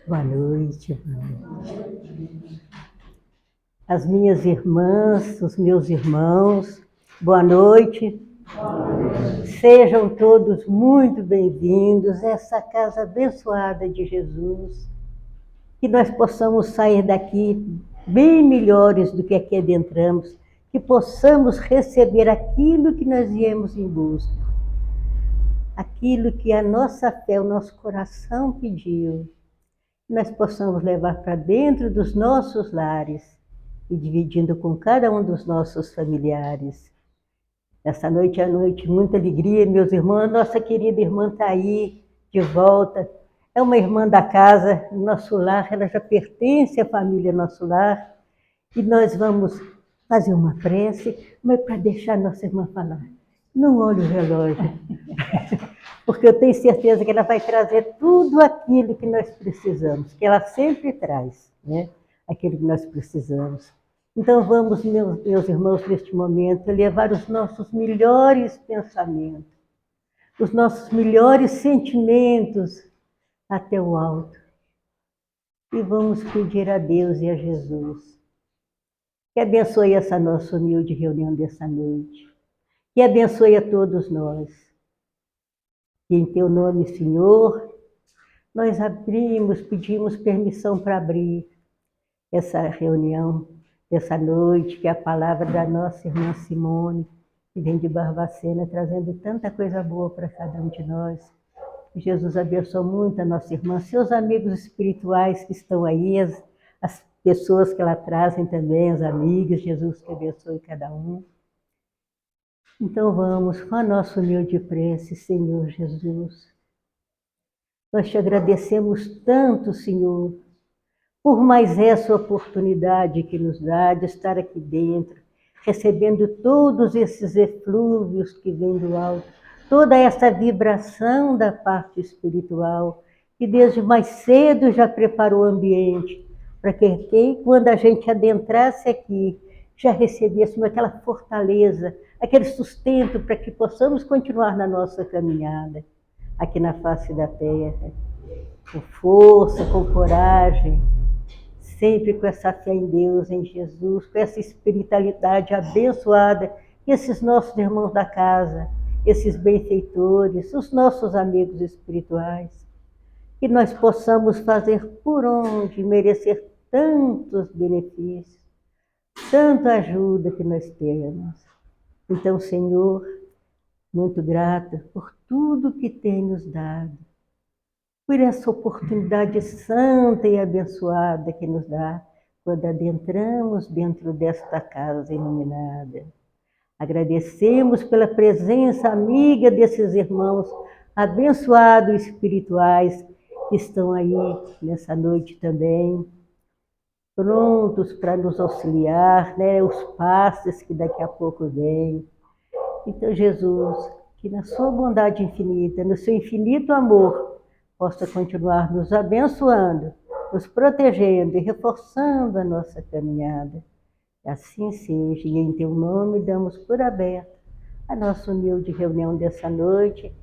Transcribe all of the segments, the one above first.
Boa noite, boa noite. As minhas irmãs, os meus irmãos, boa noite. Sejam todos muito bem-vindos a essa casa abençoada de Jesus. Que nós possamos sair daqui bem melhores do que aqui adentramos, que possamos receber aquilo que nós viemos em busca, aquilo que a nossa fé, o nosso coração pediu. Nós possamos levar para dentro dos nossos lares e dividindo com cada um dos nossos familiares. Essa noite é noite, muita alegria, meus irmãos. Nossa querida irmã está aí, de volta. É uma irmã da casa, nosso lar, ela já pertence à família Nosso Lar. E nós vamos fazer uma prece, mas para deixar nossa irmã falar. Não olhe o relógio, porque eu tenho certeza que ela vai trazer tudo aquilo que nós precisamos, que ela sempre traz, né? Aquilo que nós precisamos. Então vamos, meus irmãos, neste momento, levar os nossos melhores pensamentos, os nossos melhores sentimentos até o alto. E vamos pedir a Deus e a Jesus que abençoe essa nossa humilde reunião dessa noite, que abençoe a todos nós. E em teu nome, Senhor, nós abrimos, pedimos permissão para abrir essa reunião, essa noite, que é a palavra da nossa irmã Simone, que vem de Barbacena, trazendo tanta coisa boa para cada um de nós. Jesus abençoe muito a nossa irmã, seus amigos espirituais que estão aí, as pessoas que ela trazem também, as amigas, Jesus que abençoe cada um. Então vamos com a nossa humilde prece, Senhor Jesus. Nós te agradecemos tanto, Senhor, por mais essa oportunidade que nos dá de estar aqui dentro, recebendo todos esses eflúvios que vêm do alto, toda essa vibração da parte espiritual, que desde mais cedo já preparou o ambiente, para que quando a gente adentrasse aqui, já recebêssemos aquela fortaleza, aquele sustento para que possamos continuar na nossa caminhada, aqui na face da terra, com força, com coragem, sempre com essa fé em Deus, em Jesus, com essa espiritualidade abençoada, que esses nossos irmãos da casa, esses benfeitores, os nossos amigos espirituais, que nós possamos fazer por onde merecer tantos benefícios, tanta ajuda que nós temos. Então, Senhor, muito grata por tudo que tem nos dado, por essa oportunidade santa e abençoada que nos dá quando adentramos dentro desta casa iluminada. Agradecemos pela presença amiga desses irmãos abençoados espirituais que estão aí nessa noite também, prontos para nos auxiliar, né? Os passes que daqui a pouco vêm. Então, Jesus, que na sua bondade infinita, no seu infinito amor, possa continuar nos abençoando, nos protegendo e reforçando a nossa caminhada. Assim seja, e em teu nome damos por aberto a nossa humilde reunião dessa noite,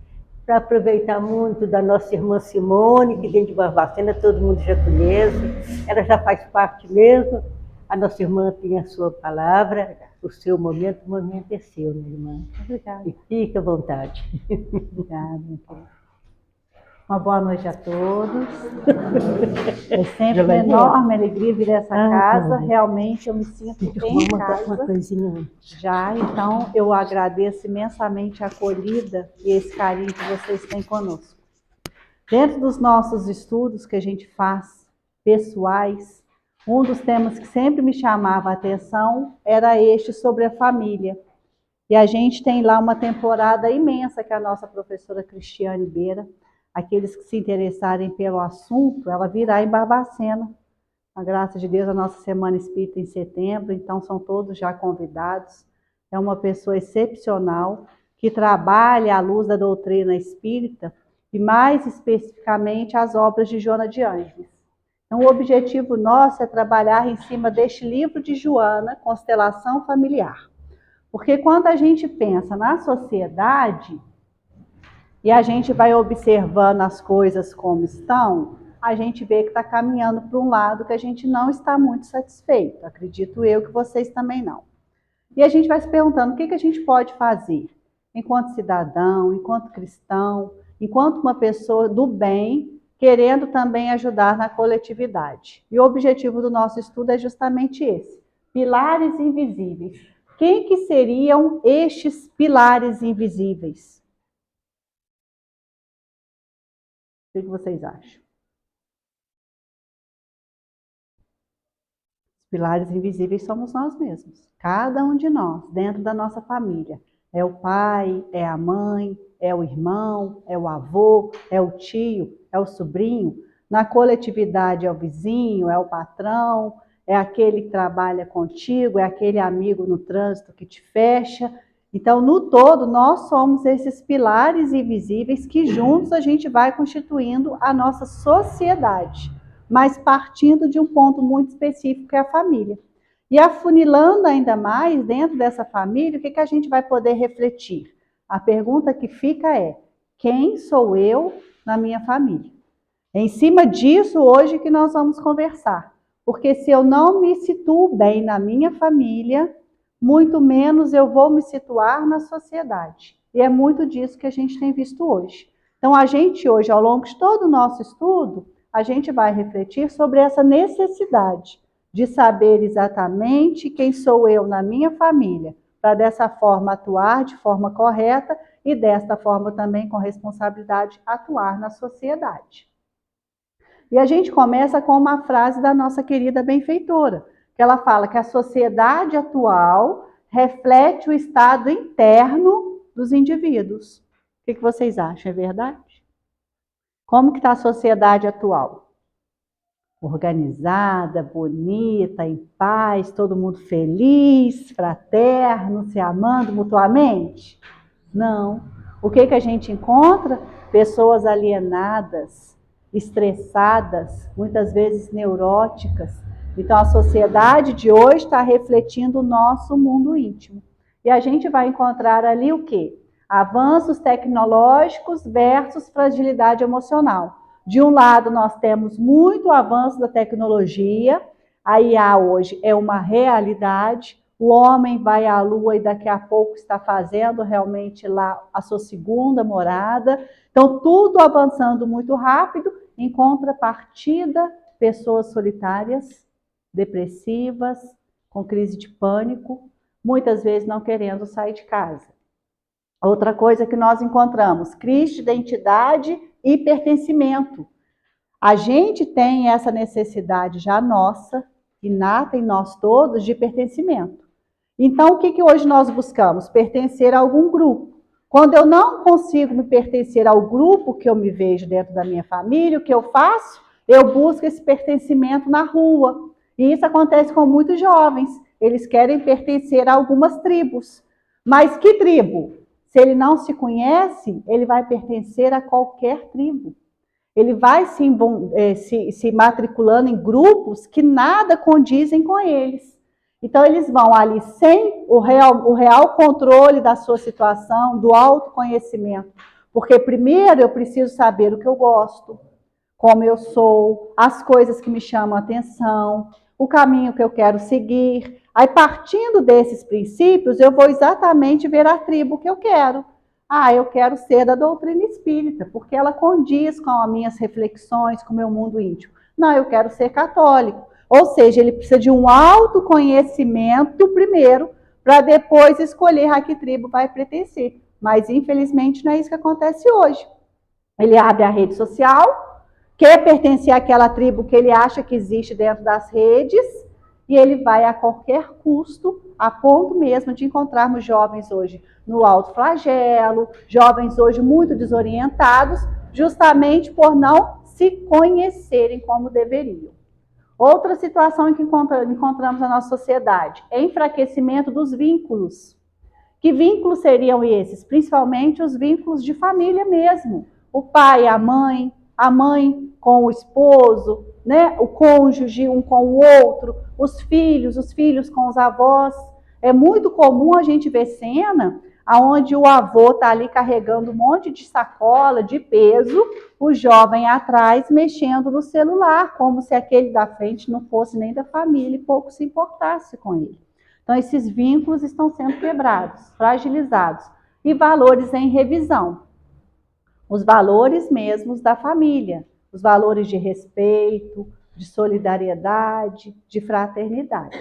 para aproveitar muito da nossa irmã Simone, que vem de Barbacena, todo mundo já conhece, ela já faz parte mesmo. A nossa irmã tem a sua palavra, o seu momento, o momento é seu, minha irmã. Obrigada. E fique à vontade. Obrigada, minha querida. Uma boa noite a todos. É sempre uma enorme alegria vir a essa casa. Realmente eu me sinto bem em casa. Uma coisinha. Já, então eu agradeço imensamente a acolhida e esse carinho que vocês têm conosco. Dentro dos nossos estudos que a gente faz, pessoais, um dos temas que sempre me chamava a atenção era este sobre a família. E a gente tem lá uma temporada imensa que a nossa professora Cristiane Beira, aqueles que se interessarem pelo assunto, ela virá em Barbacena. A graça de Deus, a nossa Semana Espírita em setembro, então são todos já convidados. É uma pessoa excepcional, que trabalha à luz da doutrina espírita, e mais especificamente as obras de Joana de Ângeles. Então o objetivo nosso é trabalhar em cima deste livro de Joana, Constelação Familiar. Porque quando a gente pensa na sociedade, e a gente vai observando as coisas como estão, a gente vê que está caminhando para um lado que a gente não está muito satisfeito. Acredito eu que vocês também não. E a gente vai se perguntando o que a gente pode fazer enquanto cidadão, enquanto cristão, enquanto uma pessoa do bem, querendo também ajudar na coletividade. E o objetivo do nosso estudo é justamente esse: pilares invisíveis. Quem que seriam estes pilares invisíveis? O que vocês acham? Os pilares invisíveis somos nós mesmos. Cada um de nós, dentro da nossa família. É o pai, é a mãe, é o irmão, é o avô, é o tio, é o sobrinho. Na coletividade é o vizinho, é o patrão, é aquele que trabalha contigo, é aquele amigo no trânsito que te fecha. Então, no todo, nós somos esses pilares invisíveis que juntos a gente vai constituindo a nossa sociedade, mas partindo de um ponto muito específico, que é a família. E afunilando ainda mais dentro dessa família, o que a gente vai poder refletir? A pergunta que fica é: quem sou eu na minha família? É em cima disso hoje que nós vamos conversar. Porque se eu não me situo bem na minha família, muito menos eu vou me situar na sociedade. E é muito disso que a gente tem visto hoje. Então, a gente hoje, ao longo de todo o nosso estudo, a gente vai refletir sobre essa necessidade de saber exatamente quem sou eu na minha família, para dessa forma atuar de forma correta e desta forma também com responsabilidade atuar na sociedade. E a gente começa com uma frase da nossa querida benfeitora, que ela fala que a sociedade atual reflete o estado interno dos indivíduos. O que vocês acham? É verdade? Como que está a sociedade atual? Organizada, bonita, em paz, todo mundo feliz, fraterno, se amando mutuamente? Não. O que a gente encontra? Pessoas alienadas, estressadas, muitas vezes neuróticas. Então, a sociedade de hoje está refletindo o nosso mundo íntimo. E a gente vai encontrar ali o quê? Avanços tecnológicos versus fragilidade emocional. De um lado, nós temos muito avanço da tecnologia, a IA hoje é uma realidade, o homem vai à Lua e daqui a pouco está fazendo realmente lá a sua segunda morada. Então, tudo avançando muito rápido, em contrapartida, pessoas solitárias, depressivas, com crise de pânico, muitas vezes não querendo sair de casa. Outra coisa que nós encontramos, crise de identidade e pertencimento. A gente tem essa necessidade já nossa, inata em nós todos, de pertencimento. Então, o que hoje nós buscamos? Pertencer a algum grupo. Quando eu não consigo me pertencer ao grupo que eu me vejo dentro da minha família, o que eu faço? Eu busco esse pertencimento na rua. E isso acontece com muitos jovens. Eles querem pertencer a algumas tribos. Mas que tribo? Se ele não se conhece, ele vai pertencer a qualquer tribo. Ele vai se matriculando em grupos que nada condizem com eles. Então, eles vão ali sem o real controle da sua situação, do autoconhecimento. Porque primeiro eu preciso saber o que eu gosto, como eu sou, as coisas que me chamam a atenção, o caminho que eu quero seguir. Aí, partindo desses princípios, eu vou exatamente ver a tribo que eu quero. Ah, eu quero ser da doutrina espírita, porque ela condiz com as minhas reflexões, com o meu mundo íntimo. Não, eu quero ser católico. Ou seja, ele precisa de um autoconhecimento primeiro, para depois escolher a que tribo vai pertencer. Mas, infelizmente, não é isso que acontece hoje. Ele abre a rede social, quer pertencer àquela tribo que ele acha que existe dentro das redes, e ele vai a qualquer custo, a ponto mesmo de encontrarmos jovens hoje no alto flagelo, jovens hoje muito desorientados, justamente por não se conhecerem como deveriam. Outra situação em que encontramos na nossa sociedade é enfraquecimento dos vínculos. Que vínculos seriam esses? Principalmente os vínculos de família mesmo. O pai, a mãe com o esposo, né? O cônjuge um com o outro, os filhos com os avós. É muito comum a gente ver cena onde o avô está ali carregando um monte de sacola, de peso, o jovem atrás mexendo no celular, como se aquele da frente não fosse nem da família e pouco se importasse com ele. Então, esses vínculos estão sendo quebrados, fragilizados. E valores em revisão. Os valores mesmos da família, os valores de respeito, de solidariedade, de fraternidade.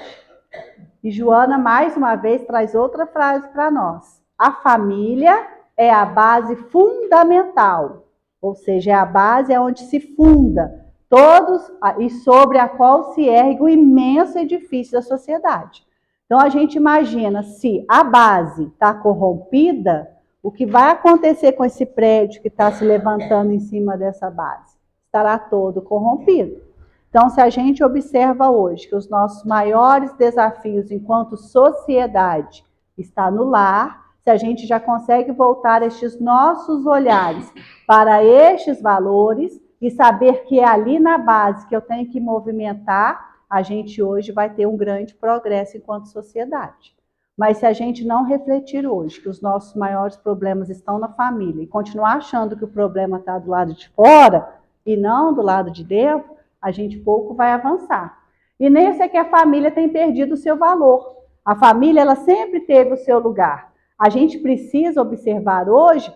E Joana, mais uma vez, traz outra frase para nós. A família é a base fundamental, ou seja, é a base onde se funda todos e sobre a qual se ergue o imenso edifício da sociedade. Então, a gente imagina, se a base está corrompida, o que vai acontecer com esse prédio que está se levantando em cima dessa base? Estará todo corrompido. Então, se a gente observa hoje que os nossos maiores desafios enquanto sociedade está no lar, se a gente já consegue voltar estes nossos olhares para estes valores e saber que é ali na base que eu tenho que movimentar, a gente hoje vai ter um grande progresso enquanto sociedade. Mas se a gente não refletir hoje que os nossos maiores problemas estão na família e continuar achando que o problema está do lado de fora e não do lado de dentro, a gente pouco vai avançar. E nesse é que a família tem perdido o seu valor. A família, ela sempre teve o seu lugar. A gente precisa observar hoje,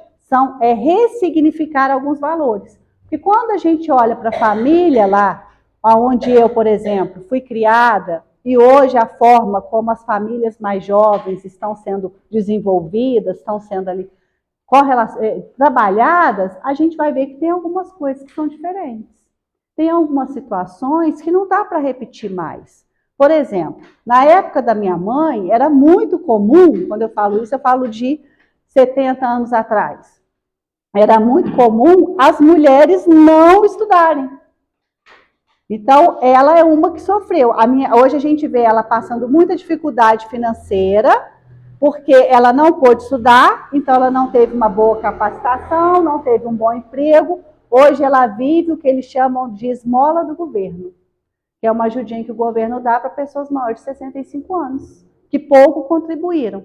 ressignificar alguns valores. Porque quando a gente olha para a família lá, onde eu, por exemplo, fui criada, e hoje a forma como as famílias mais jovens estão sendo desenvolvidas, estão sendo ali trabalhadas, a gente vai ver que tem algumas coisas que são diferentes. Tem algumas situações que não dá para repetir mais. Por exemplo, na época da minha mãe, era muito comum, quando eu falo isso, eu falo de 70 anos atrás. Era muito comum as mulheres não estudarem. Então, ela é uma que sofreu. Hoje a gente vê ela passando muita dificuldade financeira, porque ela não pôde estudar, então ela não teve uma boa capacitação, não teve um bom emprego. Hoje ela vive o que eles chamam de esmola do governo, que é uma ajudinha que o governo dá para pessoas maiores de 65 anos, que pouco contribuíram.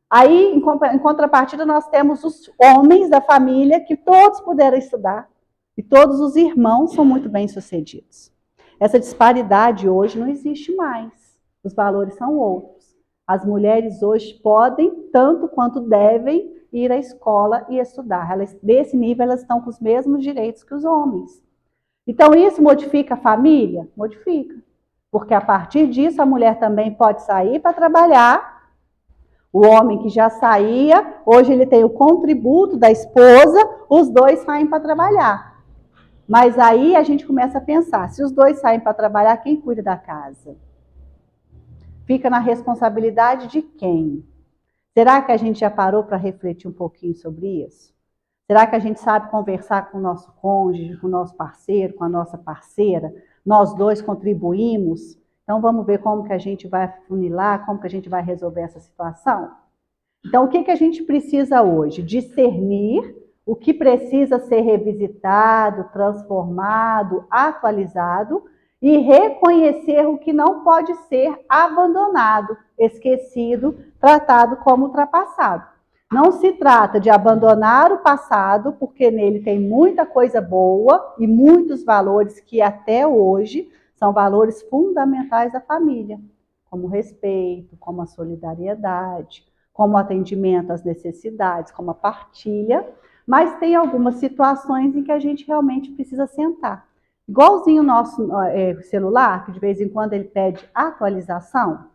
Aí, em contrapartida, nós temos os homens da família, que todos puderam estudar, e todos os irmãos são muito bem-sucedidos. Essa disparidade hoje não existe mais. Os valores são outros. As mulheres hoje podem, tanto quanto devem, ir à escola e estudar. Desse nível, elas estão com os mesmos direitos que os homens. Então, isso modifica a família? Modifica. Porque a partir disso, a mulher também pode sair para trabalhar. O homem que já saía, hoje ele tem o contributo da esposa, os dois saem para trabalhar. Mas aí a gente começa a pensar, se os dois saem para trabalhar, quem cuida da casa? Fica na responsabilidade de quem? Será que a gente já parou para refletir um pouquinho sobre isso? Será que a gente sabe conversar com o nosso cônjuge, com o nosso parceiro, com a nossa parceira? Nós dois contribuímos? Então vamos ver como que a gente vai funilar, como que a gente vai resolver essa situação? Então o que a gente precisa hoje? Discernir o que precisa ser revisitado, transformado, atualizado e reconhecer o que não pode ser abandonado, esquecido, tratado como ultrapassado. Não se trata de abandonar o passado, porque nele tem muita coisa boa e muitos valores que até hoje são valores fundamentais da família, como o respeito, como a solidariedade, como o atendimento às necessidades, como a partilha. Mas tem algumas situações em que a gente realmente precisa sentar. Igualzinho o nosso celular, que de vez em quando ele pede atualização.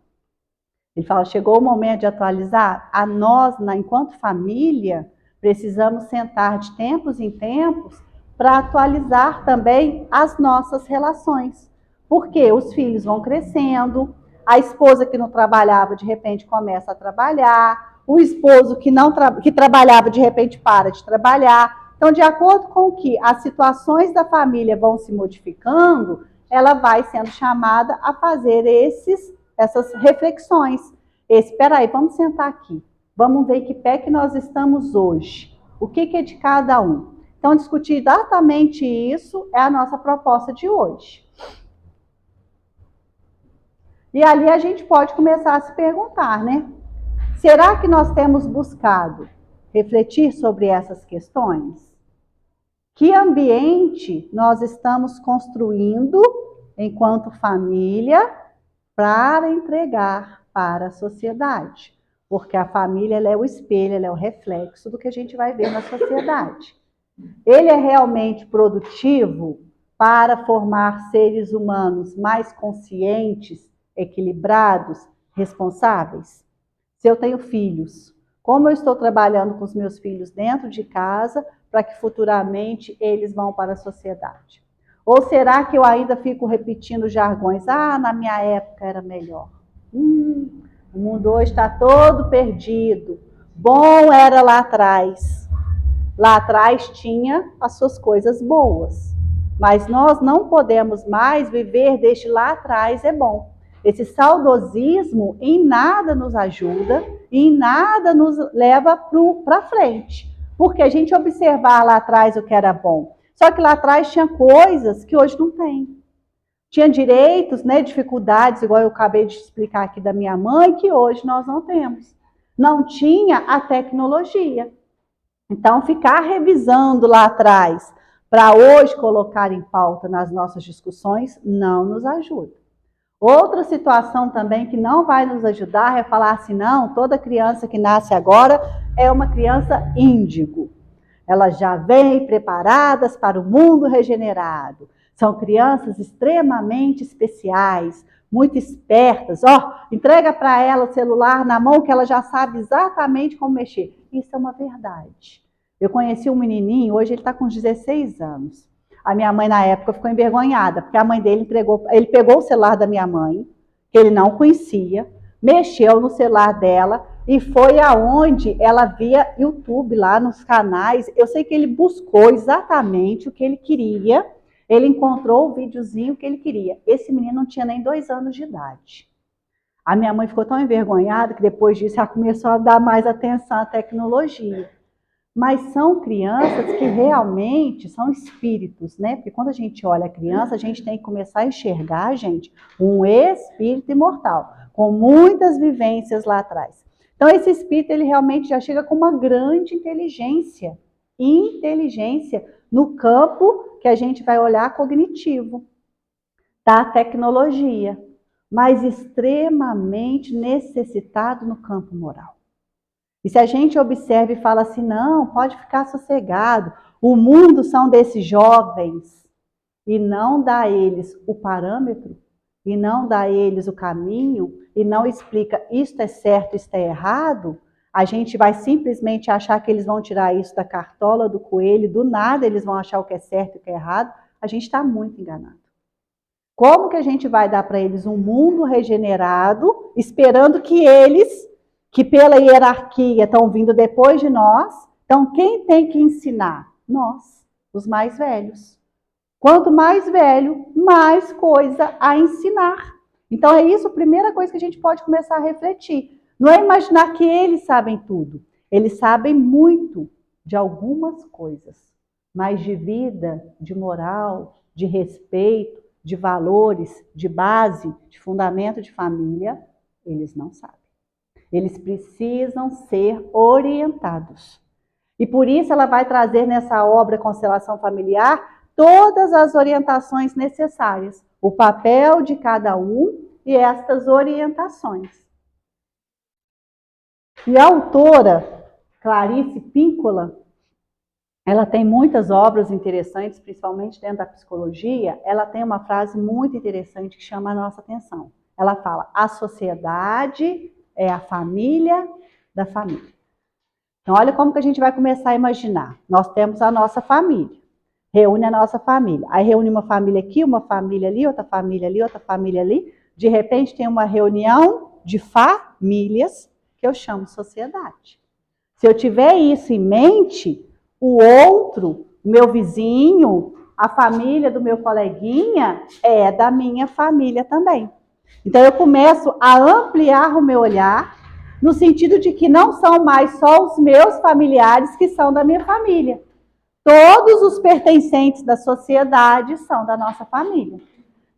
Ele fala, chegou o momento de atualizar. A nós, enquanto família, precisamos sentar de tempos em tempos para atualizar também as nossas relações. Porque os filhos vão crescendo, a esposa que não trabalhava, de repente, começa a trabalhar, o esposo que trabalhava, de repente, para de trabalhar. Então, de acordo com que as situações da família vão se modificando, ela vai sendo chamada a fazer essas reflexões. Espera aí, vamos sentar aqui. Vamos ver que pé que nós estamos hoje. O que é de cada um? Então, discutir exatamente isso é a nossa proposta de hoje. E ali a gente pode começar a se perguntar, né? Será que nós temos buscado refletir sobre essas questões? Que ambiente nós estamos construindo enquanto família para entregar para a sociedade? Porque a família ela é o espelho, ela é o reflexo do que a gente vai ver na sociedade. Ele é realmente produtivo para formar seres humanos mais conscientes, equilibrados, responsáveis? Se eu tenho filhos, como eu estou trabalhando com os meus filhos dentro de casa para que futuramente eles vão para a sociedade? Ou será que eu ainda fico repetindo jargões? Ah, na minha época era melhor. O mundo hoje está todo perdido. Bom era lá atrás. Lá atrás tinha as suas coisas boas. Mas nós não podemos mais viver desde lá atrás é bom. Esse saudosismo em nada nos ajuda e em nada nos leva para frente. Porque a gente observar lá atrás o que era bom. Só que lá atrás tinha coisas que hoje não tem. Tinha direitos, né, dificuldades, igual eu acabei de explicar aqui da minha mãe, que hoje nós não temos. Não tinha a tecnologia. Então, ficar revisando lá atrás para hoje colocar em pauta nas nossas discussões não nos ajuda. Outra situação também que não vai nos ajudar é falar assim, não, toda criança que nasce agora é uma criança índigo. Elas já vêm preparadas para o mundo regenerado. São crianças extremamente especiais, muito espertas. Entrega para ela o celular na mão que ela já sabe exatamente como mexer. Isso é uma verdade. Eu conheci um menininho, hoje ele está com 16 anos. A minha mãe, na época, ficou envergonhada, porque a mãe dele ele pegou o celular da minha mãe, que ele não conhecia, mexeu no celular dela e foi aonde ela via YouTube, lá nos canais. Eu sei que ele buscou exatamente o que ele queria, ele encontrou o videozinho que ele queria. Esse menino não tinha nem 2 anos de idade. A minha mãe ficou tão envergonhada que depois disso ela começou a dar mais atenção à tecnologia. Mas são crianças que realmente são espíritos, né? Porque quando a gente olha a criança, a gente tem que começar a enxergar, gente, um espírito imortal, com muitas vivências lá atrás. Então, esse espírito, ele realmente já chega com uma grande inteligência no campo que a gente vai olhar cognitivo, da tecnologia, mas extremamente necessitado no campo moral. E se a gente observa e fala assim, não, pode ficar sossegado, o mundo são desses jovens, e não dá a eles o parâmetro, e não dá a eles o caminho, e não explica isto é certo, isto é errado, a gente vai simplesmente achar que eles vão tirar isso da cartola, do coelho, do nada eles vão achar o que é certo e o que é errado, a gente está muito enganado. Como que a gente vai dar para eles um mundo regenerado, esperando que eles, que pela hierarquia estão vindo depois de nós, então quem tem que ensinar? Nós, os mais velhos. Quanto mais velho, mais coisa a ensinar. Então é isso a primeira coisa que a gente pode começar a refletir. Não é imaginar que eles sabem tudo. Eles sabem muito de algumas coisas, mas de vida, de moral, de respeito, de valores, de base, de fundamento de família, eles não sabem. Eles precisam ser orientados. E por isso ela vai trazer nessa obra Constelação Familiar todas as orientações necessárias, o papel de cada um e estas orientações. E a autora Clarice Píncola, ela tem muitas obras interessantes, principalmente dentro da psicologia. Ela tem uma frase muito interessante que chama a nossa atenção. Ela fala, a sociedade é a família da família. Então, olha como que a gente vai começar a imaginar. Nós temos a nossa família, reúne a nossa família. Aí reúne uma família aqui, uma família ali, outra família ali, outra família ali. De repente tem uma reunião de famílias que eu chamo sociedade. Se eu tiver isso em mente, o outro, o meu vizinho, a família do meu coleguinha é da minha família também. Então eu começo a ampliar o meu olhar no sentido de que não são mais só os meus familiares que são da minha família. Todos os pertencentes da sociedade são da nossa família.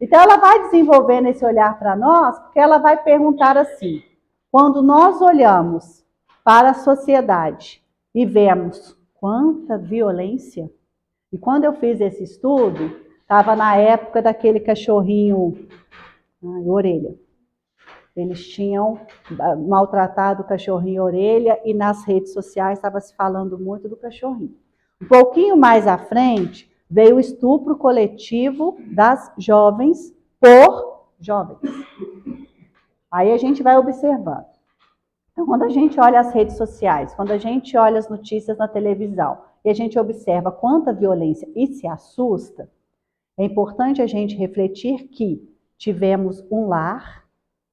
Então ela vai desenvolvendo esse olhar para nós, porque ela vai perguntar assim, quando nós olhamos para a sociedade e vemos quanta violência. E quando eu fiz esse estudo, estava na época daquele cachorrinho, orelha. Eles tinham maltratado o cachorrinho orelha e nas redes sociais estava se falando muito do cachorrinho. Um pouquinho mais à frente, veio o estupro coletivo das jovens por jovens. Aí a gente vai observando. Então, quando a gente olha as redes sociais, quando a gente olha as notícias na televisão, e a gente observa quanta violência e se assusta, é importante a gente refletir que tivemos um lar,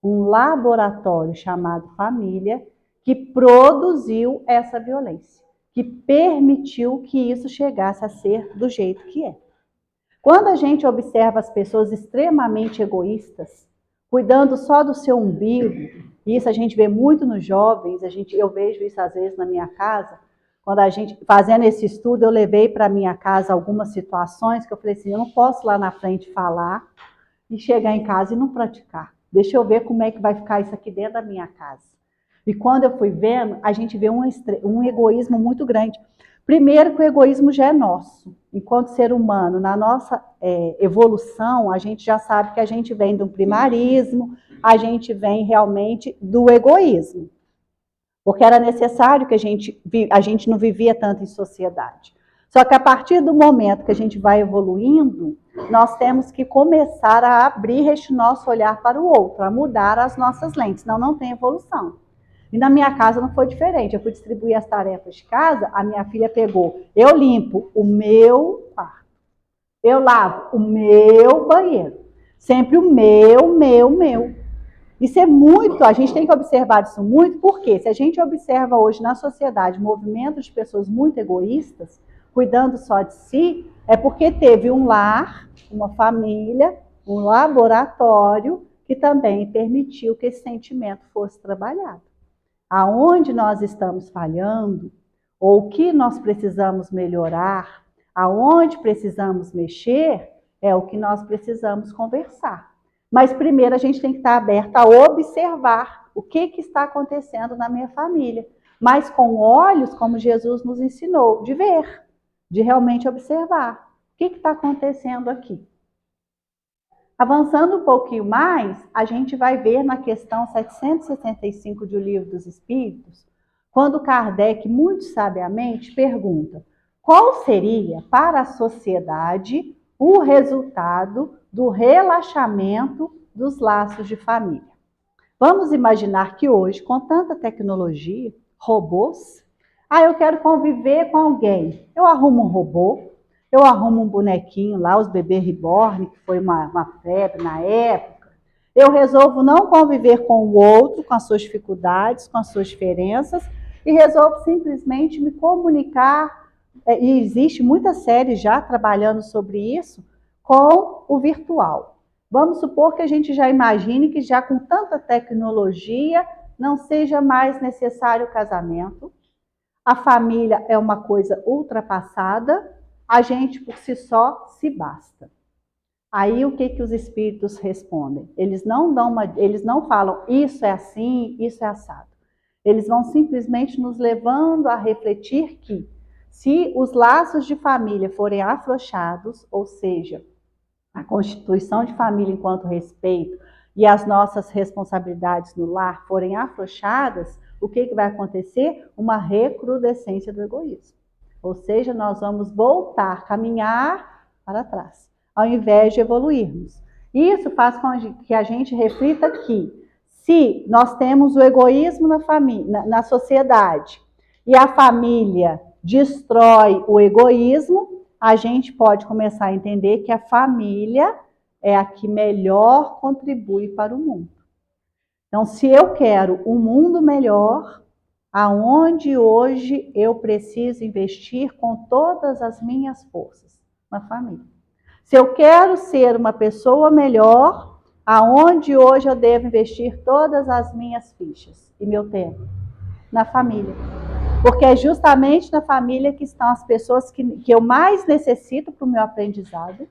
um laboratório chamado família, que produziu essa violência, que permitiu que isso chegasse a ser do jeito que é. Quando a gente observa as pessoas extremamente egoístas, cuidando só do seu umbigo, e isso a gente vê muito nos jovens, eu vejo isso às vezes na minha casa, quando a gente, fazendo esse estudo, eu levei para minha casa algumas situações que eu falei assim, eu não posso lá na frente falar e chegar em casa e não praticar. Deixa eu ver como é que vai ficar isso aqui dentro da minha casa. E quando eu fui vendo, a gente vê um egoísmo muito grande. Primeiro que o egoísmo já é nosso. Enquanto ser humano, na nossa evolução, a gente já sabe que a gente vem de um primarismo, a gente vem realmente do egoísmo. Porque era necessário que a gente não vivia tanto em sociedade. Só que a partir do momento que a gente vai evoluindo, nós temos que começar a abrir este nosso olhar para o outro, a mudar as nossas lentes, senão não tem evolução. E na minha casa não foi diferente. Eu fui distribuir as tarefas de casa, a minha filha pegou, eu limpo o meu quarto, eu lavo o meu banheiro, sempre o meu. Isso é muito, a gente tem que observar isso muito, porque se a gente observa hoje na sociedade movimentos de pessoas muito egoístas, cuidando só de si, é porque teve um lar, uma família, um laboratório que também permitiu que esse sentimento fosse trabalhado. Aonde nós estamos falhando, ou o que nós precisamos melhorar, aonde precisamos mexer, é o que nós precisamos conversar. Mas primeiro a gente tem que estar aberto a observar o que está acontecendo na minha família. Mas com olhos, como Jesus nos ensinou, de ver, de realmente observar. O que está acontecendo aqui? Avançando um pouquinho mais, a gente vai ver na questão 765 de O Livro dos Espíritos, quando Kardec, muito sabiamente, pergunta qual seria para a sociedade o resultado do relaxamento dos laços de família. Vamos imaginar que hoje, com tanta tecnologia, robôs, eu quero conviver com alguém. Eu arrumo um robô, eu arrumo um bonequinho lá, os bebê reborn, que foi uma febre na época. Eu resolvo não conviver com o outro, com as suas dificuldades, com as suas diferenças, e resolvo simplesmente me comunicar. E existe muita série já trabalhando sobre isso, com o virtual. Vamos supor que a gente já imagine que já com tanta tecnologia não seja mais necessário o casamento, a família é uma coisa ultrapassada, a gente por si só se basta. Aí o que os espíritos respondem? Eles não falam isso é assim, isso é assado. Eles vão simplesmente nos levando a refletir que se os laços de família forem afrouxados, ou seja, a constituição de família enquanto respeito e as nossas responsabilidades no lar forem afrouxadas, o que vai acontecer? Uma recrudescência do egoísmo. Ou seja, nós vamos voltar, caminhar para trás, ao invés de evoluirmos. Isso faz com que a gente reflita que, se nós temos o egoísmo na família, na sociedade, e a família destrói o egoísmo, a gente pode começar a entender que a família é a que melhor contribui para o mundo. Então, se eu quero um mundo melhor, aonde hoje eu preciso investir com todas as minhas forças? Na família. Se eu quero ser uma pessoa melhor, aonde hoje eu devo investir todas as minhas fichas e meu tempo? Na família. Porque é justamente na família que estão as pessoas que eu mais necessito para o meu aprendizado.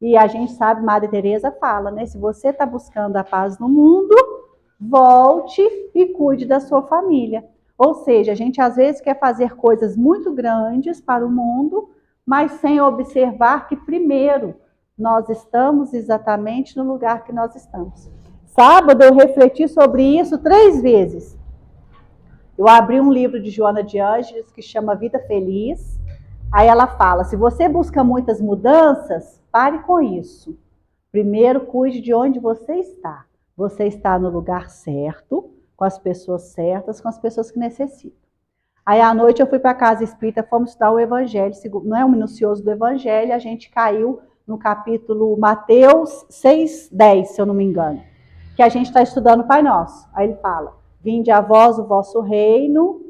E a gente sabe, Madre Teresa fala, né? Se você está buscando a paz no mundo, volte e cuide da sua família. Ou seja, a gente às vezes quer fazer coisas muito grandes para o mundo, mas sem observar que primeiro nós estamos exatamente no lugar que nós estamos. Sábado eu refleti sobre isso 3 vezes. Eu abri um livro de Joana de Ângeles que chama Vida Feliz. Aí ela fala, se você busca muitas mudanças, pare com isso. Primeiro, cuide de onde você está. Você está no lugar certo, com as pessoas certas, com as pessoas que necessitam. Aí à noite eu fui para a casa espírita, fomos estudar o Evangelho, não é o minucioso do Evangelho, a gente caiu no capítulo Mateus 6:10, se eu não me engano, que a gente está estudando o Pai Nosso. Aí ele fala, vinde a vós o vosso reino,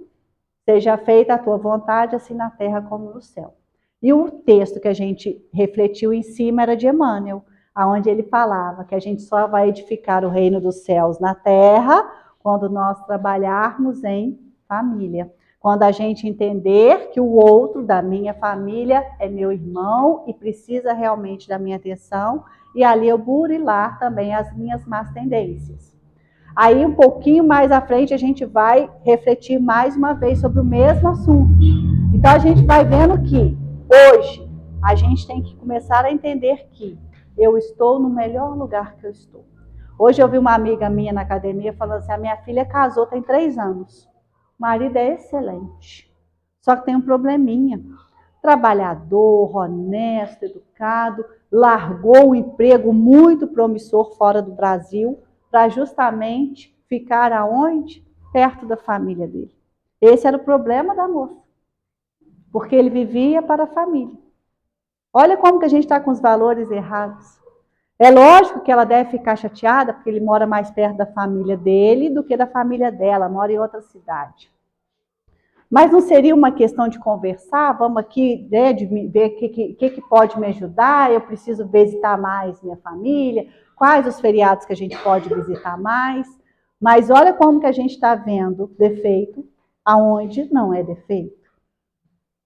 seja feita a tua vontade, assim na terra como no céu. E o texto que a gente refletiu em cima era de Emmanuel, onde ele falava que a gente só vai edificar o reino dos céus na terra quando nós trabalharmos em família. Quando a gente entender que o outro da minha família é meu irmão e precisa realmente da minha atenção, e ali eu burilar também as minhas más tendências. Aí um pouquinho mais à frente a gente vai refletir mais uma vez sobre o mesmo assunto. Então a gente vai vendo que hoje a gente tem que começar a entender que eu estou no melhor lugar que eu estou. Hoje eu vi uma amiga minha na academia falando assim, a minha filha casou tem 3 anos. O marido é excelente, só que tem um probleminha. Trabalhador, honesto, educado, largou um emprego muito promissor fora do Brasil para justamente ficar aonde? Perto da família dele. Esse era o problema da moça, porque ele vivia para a família. Olha como que a gente está com os valores errados. É lógico que ela deve ficar chateada, porque ele mora mais perto da família dele do que da família dela, mora em outra cidade. Mas não seria uma questão de conversar? Vamos aqui, né, de ver o que pode me ajudar, eu preciso visitar mais minha família, quais os feriados que a gente pode visitar mais. Mas olha como que a gente está vendo defeito aonde não é defeito.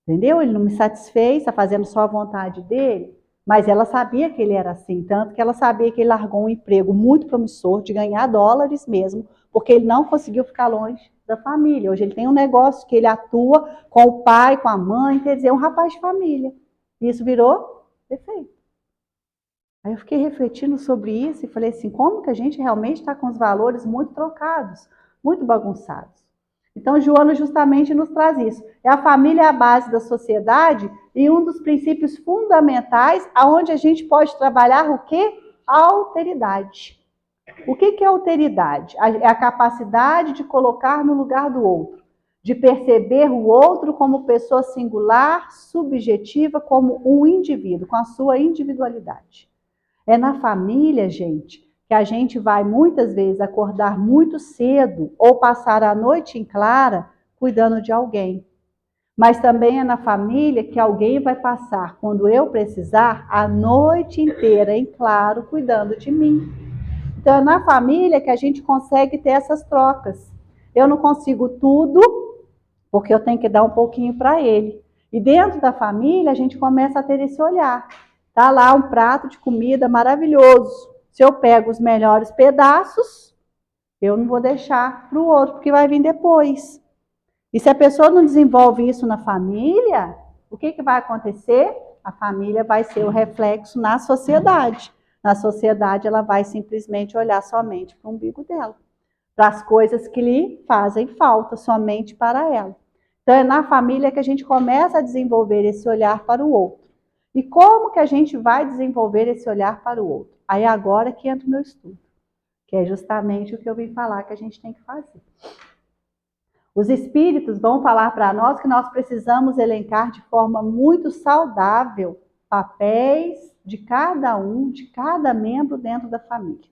Entendeu? Ele não me satisfez, está fazendo só a vontade dele, mas ela sabia que ele era assim, tanto que ela sabia que ele largou um emprego muito promissor de ganhar dólares mesmo, porque ele não conseguiu ficar longe da família. Hoje ele tem um negócio que ele atua com o pai, com a mãe, quer dizer, um rapaz de família. Isso virou defeito. Aí eu fiquei refletindo sobre isso e falei assim, como que a gente realmente está com os valores muito trocados, muito bagunçados. Então, Joana justamente nos traz isso. A família é a base da sociedade e um dos princípios fundamentais aonde a gente pode trabalhar o quê? A alteridade. O que é alteridade? É a capacidade de colocar no lugar do outro, de perceber o outro como pessoa singular, subjetiva, como um indivíduo, com a sua individualidade. É na família, gente, que a gente vai muitas vezes acordar muito cedo ou passar a noite em clara cuidando de alguém. Mas também é na família que alguém vai passar, quando eu precisar, a noite inteira em claro cuidando de mim. Então é na família que a gente consegue ter essas trocas. Eu não consigo tudo, porque eu tenho que dar um pouquinho para ele. E dentro da família a gente começa a ter esse olhar. Tá lá um prato de comida maravilhoso. Se eu pego os melhores pedaços, eu não vou deixar para o outro, porque vai vir depois. E se a pessoa não desenvolve isso na família, o que vai acontecer? A família vai ser o reflexo na sociedade. Na sociedade, ela vai simplesmente olhar somente para o umbigo dela, para as coisas que lhe fazem falta, somente para ela. Então, é na família que a gente começa a desenvolver esse olhar para o outro. E como que a gente vai desenvolver esse olhar para o outro? Aí agora que entra o meu estudo, que é justamente o que eu vim falar que a gente tem que fazer. Os espíritos vão falar para nós que nós precisamos elencar de forma muito saudável papéis de cada um, de cada membro dentro da família.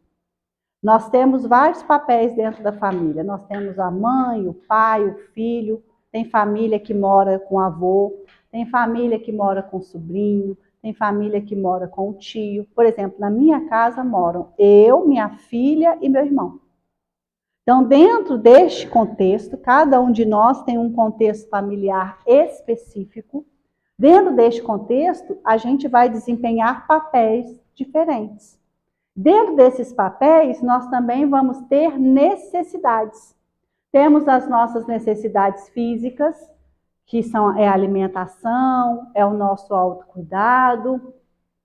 Nós temos vários papéis dentro da família. Nós temos a mãe, o pai, o filho. Tem família que mora com o avô, tem família que mora com o sobrinho, tem família que mora com o tio. Por exemplo, na minha casa moram eu, minha filha e meu irmão. Então, dentro deste contexto, cada um de nós tem um contexto familiar específico. Dentro deste contexto, a gente vai desempenhar papéis diferentes. Dentro desses papéis, nós também vamos ter necessidades. Temos as nossas necessidades físicas, que é a alimentação, é o nosso autocuidado,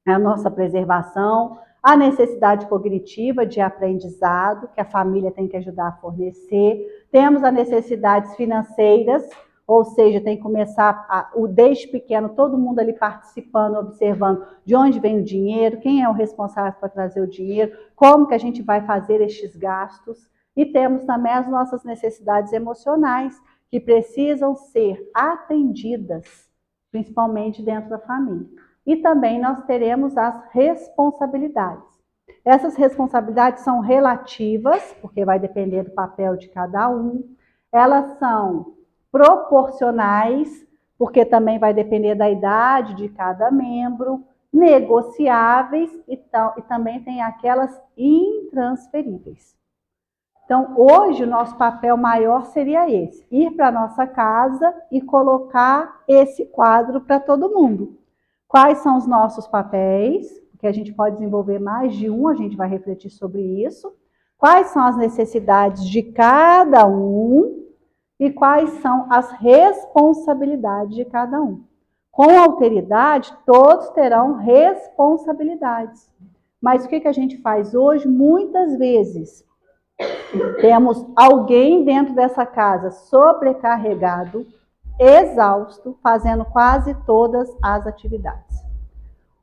é a nossa preservação, a necessidade cognitiva de aprendizado, que a família tem que ajudar a fornecer. Temos as necessidades financeiras, ou seja, tem que começar, desde pequeno, todo mundo ali participando, observando de onde vem o dinheiro, quem é o responsável para trazer o dinheiro, como que a gente vai fazer estes gastos. E temos também as nossas necessidades emocionais, que precisam ser atendidas, principalmente dentro da família. E também nós teremos as responsabilidades. Essas responsabilidades são relativas, porque vai depender do papel de cada um. Elas são proporcionais, porque também vai depender da idade de cada membro, negociáveis e também tem aquelas intransferíveis. Então, hoje, o nosso papel maior seria esse, ir para a nossa casa e colocar esse quadro para todo mundo. Quais são os nossos papéis? Porque a gente pode desenvolver mais de um, a gente vai refletir sobre isso. Quais são as necessidades de cada um e quais são as responsabilidades de cada um. Com alteridade, todos terão responsabilidades. Mas o que a gente faz hoje? Muitas vezes, temos alguém dentro dessa casa sobrecarregado, exausto, fazendo quase todas as atividades.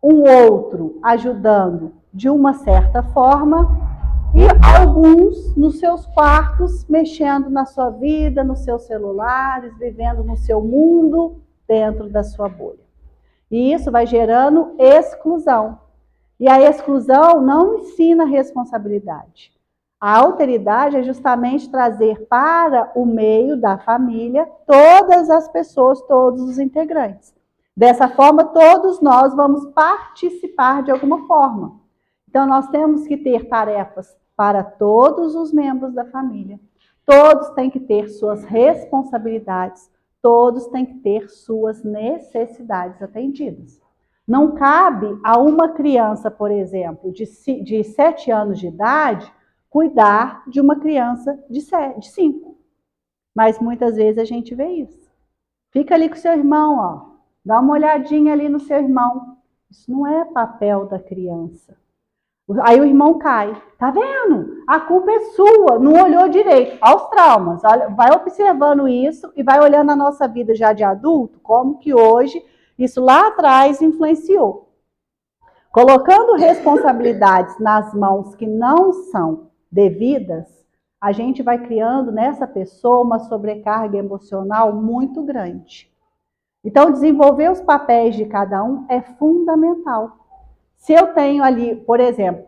Um outro ajudando de uma certa forma e alguns nos seus quartos, mexendo na sua vida, nos seus celulares, vivendo no seu mundo, dentro da sua bolha. E isso vai gerando exclusão. E a exclusão não ensina responsabilidade. A alteridade é justamente trazer para o meio da família todas as pessoas, todos os integrantes. Dessa forma, todos nós vamos participar de alguma forma. Então, nós temos que ter tarefas para todos os membros da família. Todos têm que ter suas responsabilidades, todos têm que ter suas necessidades atendidas. Não cabe a uma criança, por exemplo, de 7 anos de idade, cuidar de uma criança de 5. Mas muitas vezes a gente vê isso. Fica ali com seu irmão, ó. Dá uma olhadinha ali no seu irmão. Isso não é papel da criança. Aí o irmão cai. Tá vendo? A culpa é sua, não olhou direito. Aos traumas. Vai observando isso e vai olhando a nossa vida já de adulto, como que hoje isso lá atrás influenciou. Colocando responsabilidades nas mãos que não são devidas, a gente vai criando nessa pessoa uma sobrecarga emocional muito grande. Então, desenvolver os papéis de cada um é fundamental. Se eu tenho ali, por exemplo,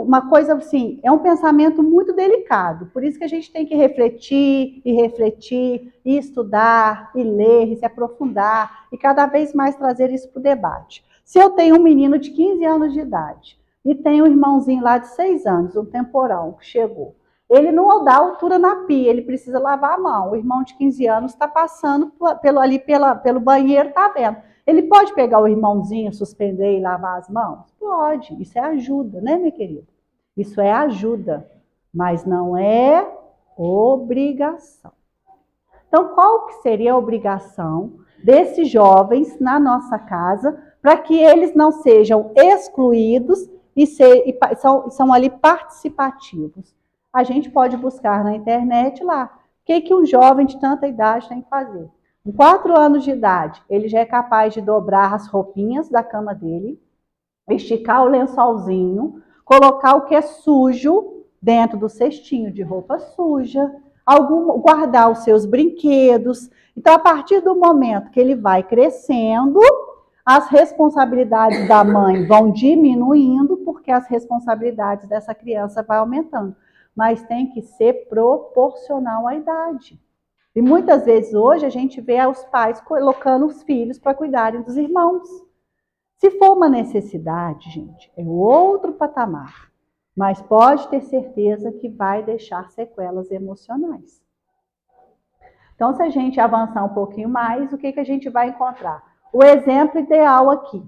uma coisa assim, é um pensamento muito delicado, por isso que a gente tem que refletir, e estudar, e ler, e se aprofundar, e cada vez mais trazer isso para o debate. Se eu tenho um menino de 15 anos de idade, e tenho um irmãozinho lá de 6 anos, um temporão, que chegou, ele não dá altura na pia, ele precisa lavar a mão. O irmão de 15 anos está passando pelo banheiro, está vendo. Ele pode pegar o irmãozinho, suspender e lavar as mãos? Pode, isso é ajuda, né, minha querida? Isso é ajuda, mas não é obrigação. Então, qual que seria a obrigação desses jovens na nossa casa para que eles não sejam excluídos e são ali participativos? A gente pode buscar na internet lá, o que um jovem de tanta idade tem que fazer. Com 4 anos de idade, ele já é capaz de dobrar as roupinhas da cama dele, esticar o lençolzinho, colocar o que é sujo dentro do cestinho de roupa suja, guardar os seus brinquedos. Então, a partir do momento que ele vai crescendo, as responsabilidades da mãe vão diminuindo, porque as responsabilidades dessa criança vão aumentando. Mas tem que ser proporcional à idade. E muitas vezes hoje a gente vê os pais colocando os filhos para cuidarem dos irmãos. Se for uma necessidade, gente, é outro patamar. Mas pode ter certeza que vai deixar sequelas emocionais. Então, se a gente avançar um pouquinho mais, o que a gente vai encontrar? O exemplo ideal aqui.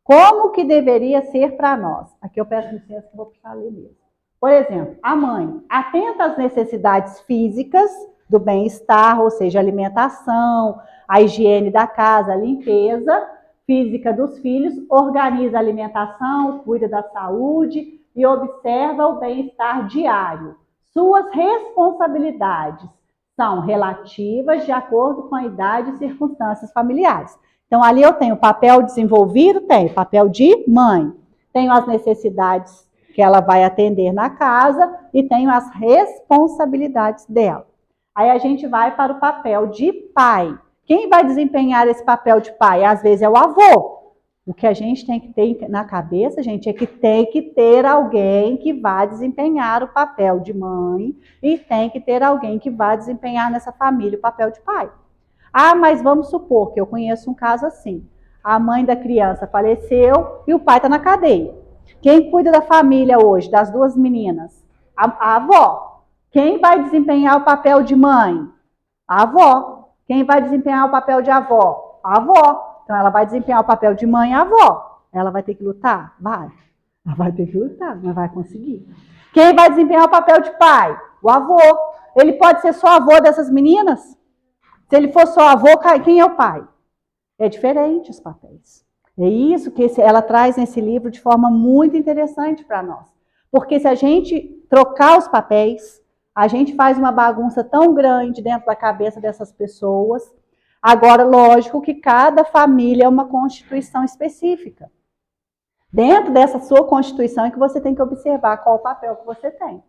Como que deveria ser para nós? Aqui eu peço licença que eu vou precisar ler mesmo. Por exemplo, a mãe atenta às necessidades físicas do bem-estar, ou seja, alimentação, a higiene da casa, a limpeza física dos filhos, organiza a alimentação, cuida da saúde e observa o bem-estar diário. Suas responsabilidades são relativas de acordo com a idade e circunstâncias familiares. Então, ali eu tenho o papel desenvolvido, tenho o papel de mãe, tenho as necessidades que ela vai atender na casa e tenho as responsabilidades dela. Aí a gente vai para o papel de pai. Quem vai desempenhar esse papel de pai? Às vezes é o avô. O que a gente tem que ter na cabeça, gente, é que tem que ter alguém que vá desempenhar o papel de mãe e tem que ter alguém que vá desempenhar nessa família o papel de pai. Ah, mas vamos supor que eu conheço um caso assim. A mãe da criança faleceu e o pai está na cadeia. Quem cuida da família hoje, das duas meninas? A avó. Quem vai desempenhar o papel de mãe? A avó. Quem vai desempenhar o papel de avó? A avó. Então, ela vai desempenhar o papel de mãe e avó. Ela vai ter que lutar? Vai. Ela vai ter que lutar, mas vai conseguir. Quem vai desempenhar o papel de pai? O avô. Ele pode ser só avô dessas meninas? Se ele for só avô, quem é o pai? É diferente os papéis. É isso que ela traz nesse livro de forma muito interessante para nós. Porque se a gente trocar os papéis, a gente faz uma bagunça tão grande dentro da cabeça dessas pessoas. Agora, lógico que cada família é uma constituição específica. Dentro dessa sua constituição é que você tem que observar qual o papel que você tem.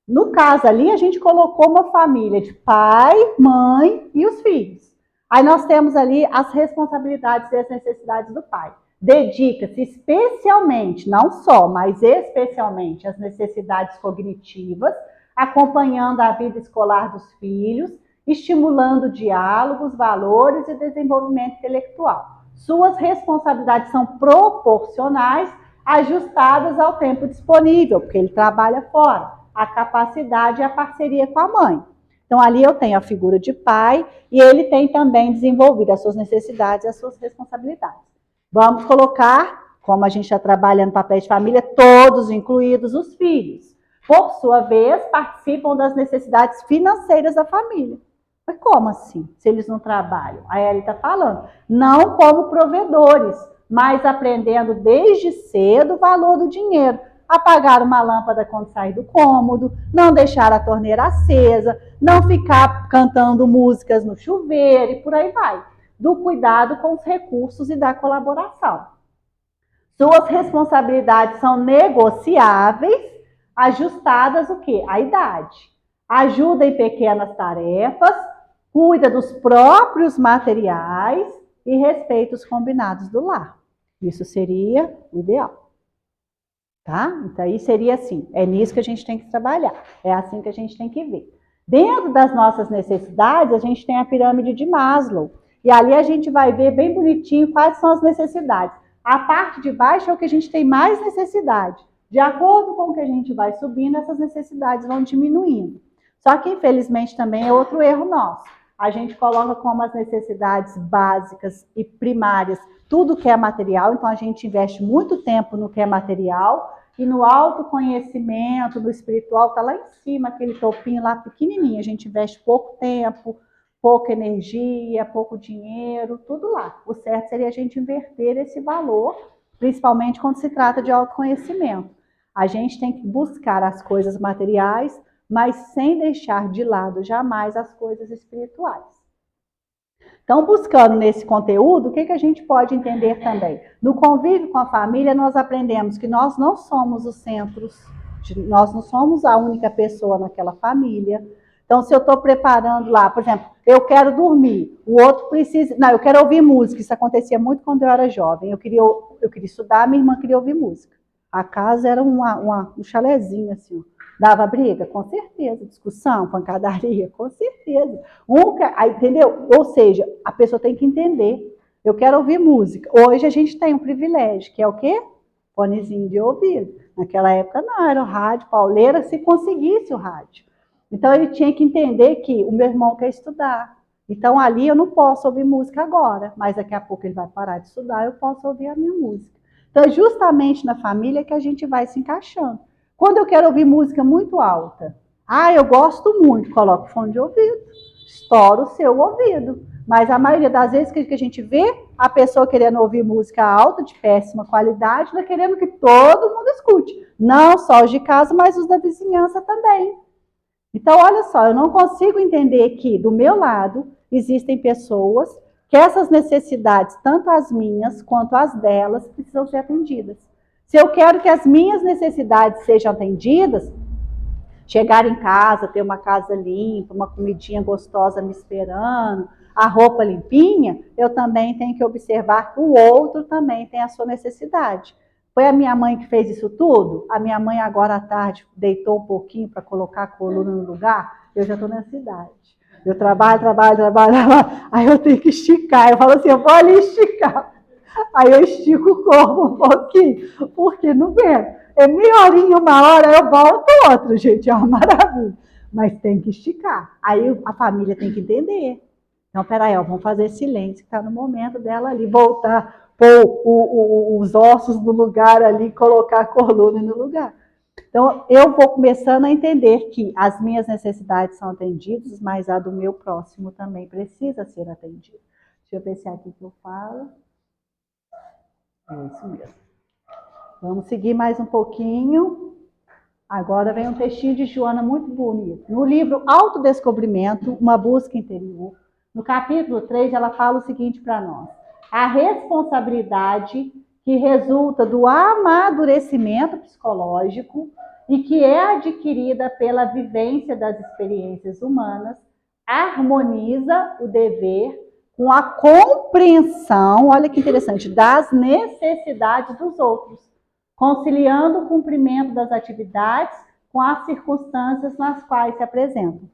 No caso ali, a gente colocou uma família de pai, mãe e os filhos. Aí nós temos ali as responsabilidades e as necessidades do pai. Dedica-se especialmente, não só, mas especialmente às necessidades cognitivas, acompanhando a vida escolar dos filhos, estimulando diálogos, valores e desenvolvimento intelectual. Suas responsabilidades são proporcionais, ajustadas ao tempo disponível, porque ele trabalha fora, a capacidade e a parceria com a mãe. Então, ali eu tenho a figura de pai e ele tem também desenvolvido as suas necessidades e as suas responsabilidades. Vamos colocar, como a gente está trabalhando no papel de família, todos, incluídos os filhos. Por sua vez, participam das necessidades financeiras da família. Mas como assim, se eles não trabalham? Aí ele está falando, não como provedores, mas aprendendo desde cedo o valor do dinheiro. Apagar uma lâmpada quando sair do cômodo, não deixar a torneira acesa, não ficar cantando músicas no chuveiro e por aí vai. Do cuidado com os recursos e da colaboração. Suas responsabilidades são negociáveis, ajustadas o quê? À idade. Ajuda em pequenas tarefas, cuida dos próprios materiais e respeita os combinados do lar. Isso seria o ideal. Tá? Então, aí seria assim, é nisso que a gente tem que trabalhar, é assim que a gente tem que ver. Dentro das nossas necessidades, a gente tem a pirâmide de Maslow, e ali a gente vai ver bem bonitinho quais são as necessidades. A parte de baixo é o que a gente tem mais necessidade. De acordo com o que a gente vai subindo, essas necessidades vão diminuindo. Só que, infelizmente, também é outro erro nosso. A gente coloca como as necessidades básicas e primárias tudo que é material, então a gente investe muito tempo no que é material e no autoconhecimento, no espiritual, está lá em cima, aquele topinho lá pequenininho, a gente investe pouco tempo, pouca energia, pouco dinheiro, tudo lá. O certo seria a gente inverter esse valor, principalmente quando se trata de autoconhecimento. A gente tem que buscar as coisas materiais, mas sem deixar de lado jamais as coisas espirituais. Então, buscando nesse conteúdo, o que a gente pode entender também? No convívio com a família, nós aprendemos que nós não somos os centros, nós não somos a única pessoa naquela família. Então, se eu estou preparando lá, por exemplo, eu quero dormir, o outro precisa... Não, eu quero ouvir música, isso acontecia muito quando eu era jovem. Eu queria estudar, minha irmã queria ouvir música. A casa era um chalezinho assim, dava briga? Com certeza. Discussão, pancadaria? Com certeza. Entendeu? Ou seja, a pessoa tem que entender. Eu quero ouvir música. Hoje a gente tem um privilégio, que é o quê? Fonezinho de ouvido. Naquela época não, era o rádio, pauleira, se conseguisse o rádio. Então ele tinha que entender que o meu irmão quer estudar. Então ali eu não posso ouvir música agora, mas daqui a pouco ele vai parar de estudar, eu posso ouvir a minha música. Então, justamente na família que a gente vai se encaixando. Quando eu quero ouvir música muito alta, Ah, eu gosto muito, coloca o fone de ouvido, estoura o seu ouvido. Mas a maioria das vezes que a gente vê a pessoa querendo ouvir música alta, de péssima qualidade, não querendo que todo mundo escute. Não só os de casa, mas os da vizinhança também. Então, olha só, eu não consigo entender que, do meu lado, existem pessoas que essas necessidades, tanto as minhas quanto as delas, precisam ser atendidas. Se eu quero que as minhas necessidades sejam atendidas, chegar em casa, ter uma casa limpa, uma comidinha gostosa me esperando, a roupa limpinha, eu também tenho que observar que o outro também tem a sua necessidade. Foi a minha mãe que fez isso tudo? A minha mãe agora à tarde deitou um pouquinho para colocar a coluna no lugar? Eu já estou nessa idade. Eu trabalho, aí eu tenho que esticar. Eu falo assim, eu vou ali esticar. Aí eu estico o corpo um pouquinho, porque não aguento. É meia horinha, uma hora, eu volto outra, gente, é uma maravilha. Mas tem que esticar. Aí a família tem que entender. Então, peraí, ó, vamos fazer silêncio, que está no momento dela ali voltar, pôr os ossos no lugar ali, colocar a coluna no lugar. Então, eu vou começando a entender que as minhas necessidades são atendidas, mas a do meu próximo também precisa ser atendida. Deixa eu ver se é aqui que eu falo. É isso mesmo. Vamos seguir mais um pouquinho. Agora vem um textinho de Joana muito bonito. No livro Autodescobrimento, uma busca interior, no capítulo 3, ela fala o seguinte para nós. A responsabilidade que resulta do amadurecimento psicológico e que é adquirida pela vivência das experiências humanas, harmoniza o dever com a compreensão, olha que interessante, das necessidades dos outros, conciliando o cumprimento das atividades com as circunstâncias nas quais se apresentam.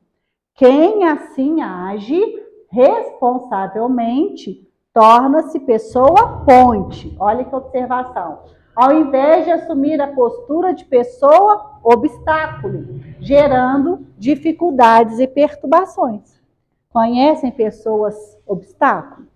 Quem assim age responsavelmente torna-se pessoa ponte. Olha que observação. Ao invés de assumir a postura de pessoa obstáculo, gerando dificuldades e perturbações. Conhecem pessoas obstáculo?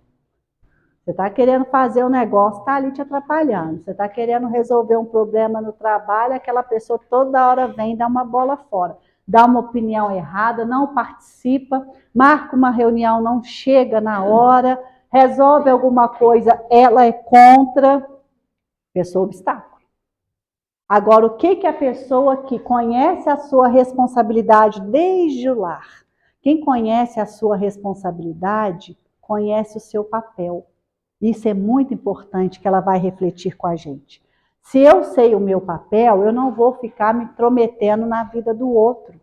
Você está querendo fazer um negócio, está ali te atrapalhando. Você está querendo resolver um problema no trabalho, aquela pessoa toda hora vem dar uma bola fora. Dá uma opinião errada, não participa, marca uma reunião, não chega na hora, resolve alguma coisa, ela é contra. Pessoa obstáculo. Agora, o que a pessoa que conhece a sua responsabilidade desde o lar? Quem conhece a sua responsabilidade, conhece o seu papel. Isso é muito importante que ela vai refletir com a gente. Se eu sei o meu papel, eu não vou ficar me intrometendo na vida do outro.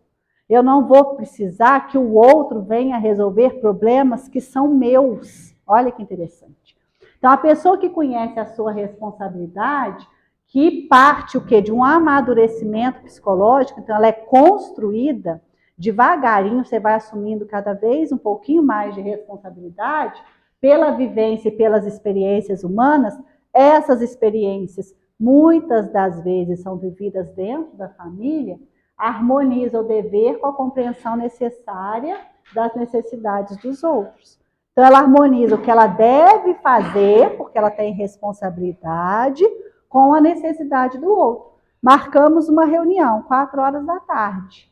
Eu não vou precisar que o outro venha resolver problemas que são meus. Olha que interessante. Então, a pessoa que conhece a sua responsabilidade, que parte o quê? De um amadurecimento psicológico, então ela é construída, devagarinho você vai assumindo cada vez um pouquinho mais de responsabilidade, pela vivência e pelas experiências humanas. Essas experiências, muitas das vezes, são vividas dentro da família, harmoniza o dever com a compreensão necessária das necessidades dos outros. Então, ela harmoniza o que ela deve fazer, porque ela tem responsabilidade, com a necessidade do outro. Marcamos uma reunião, 4 horas da tarde.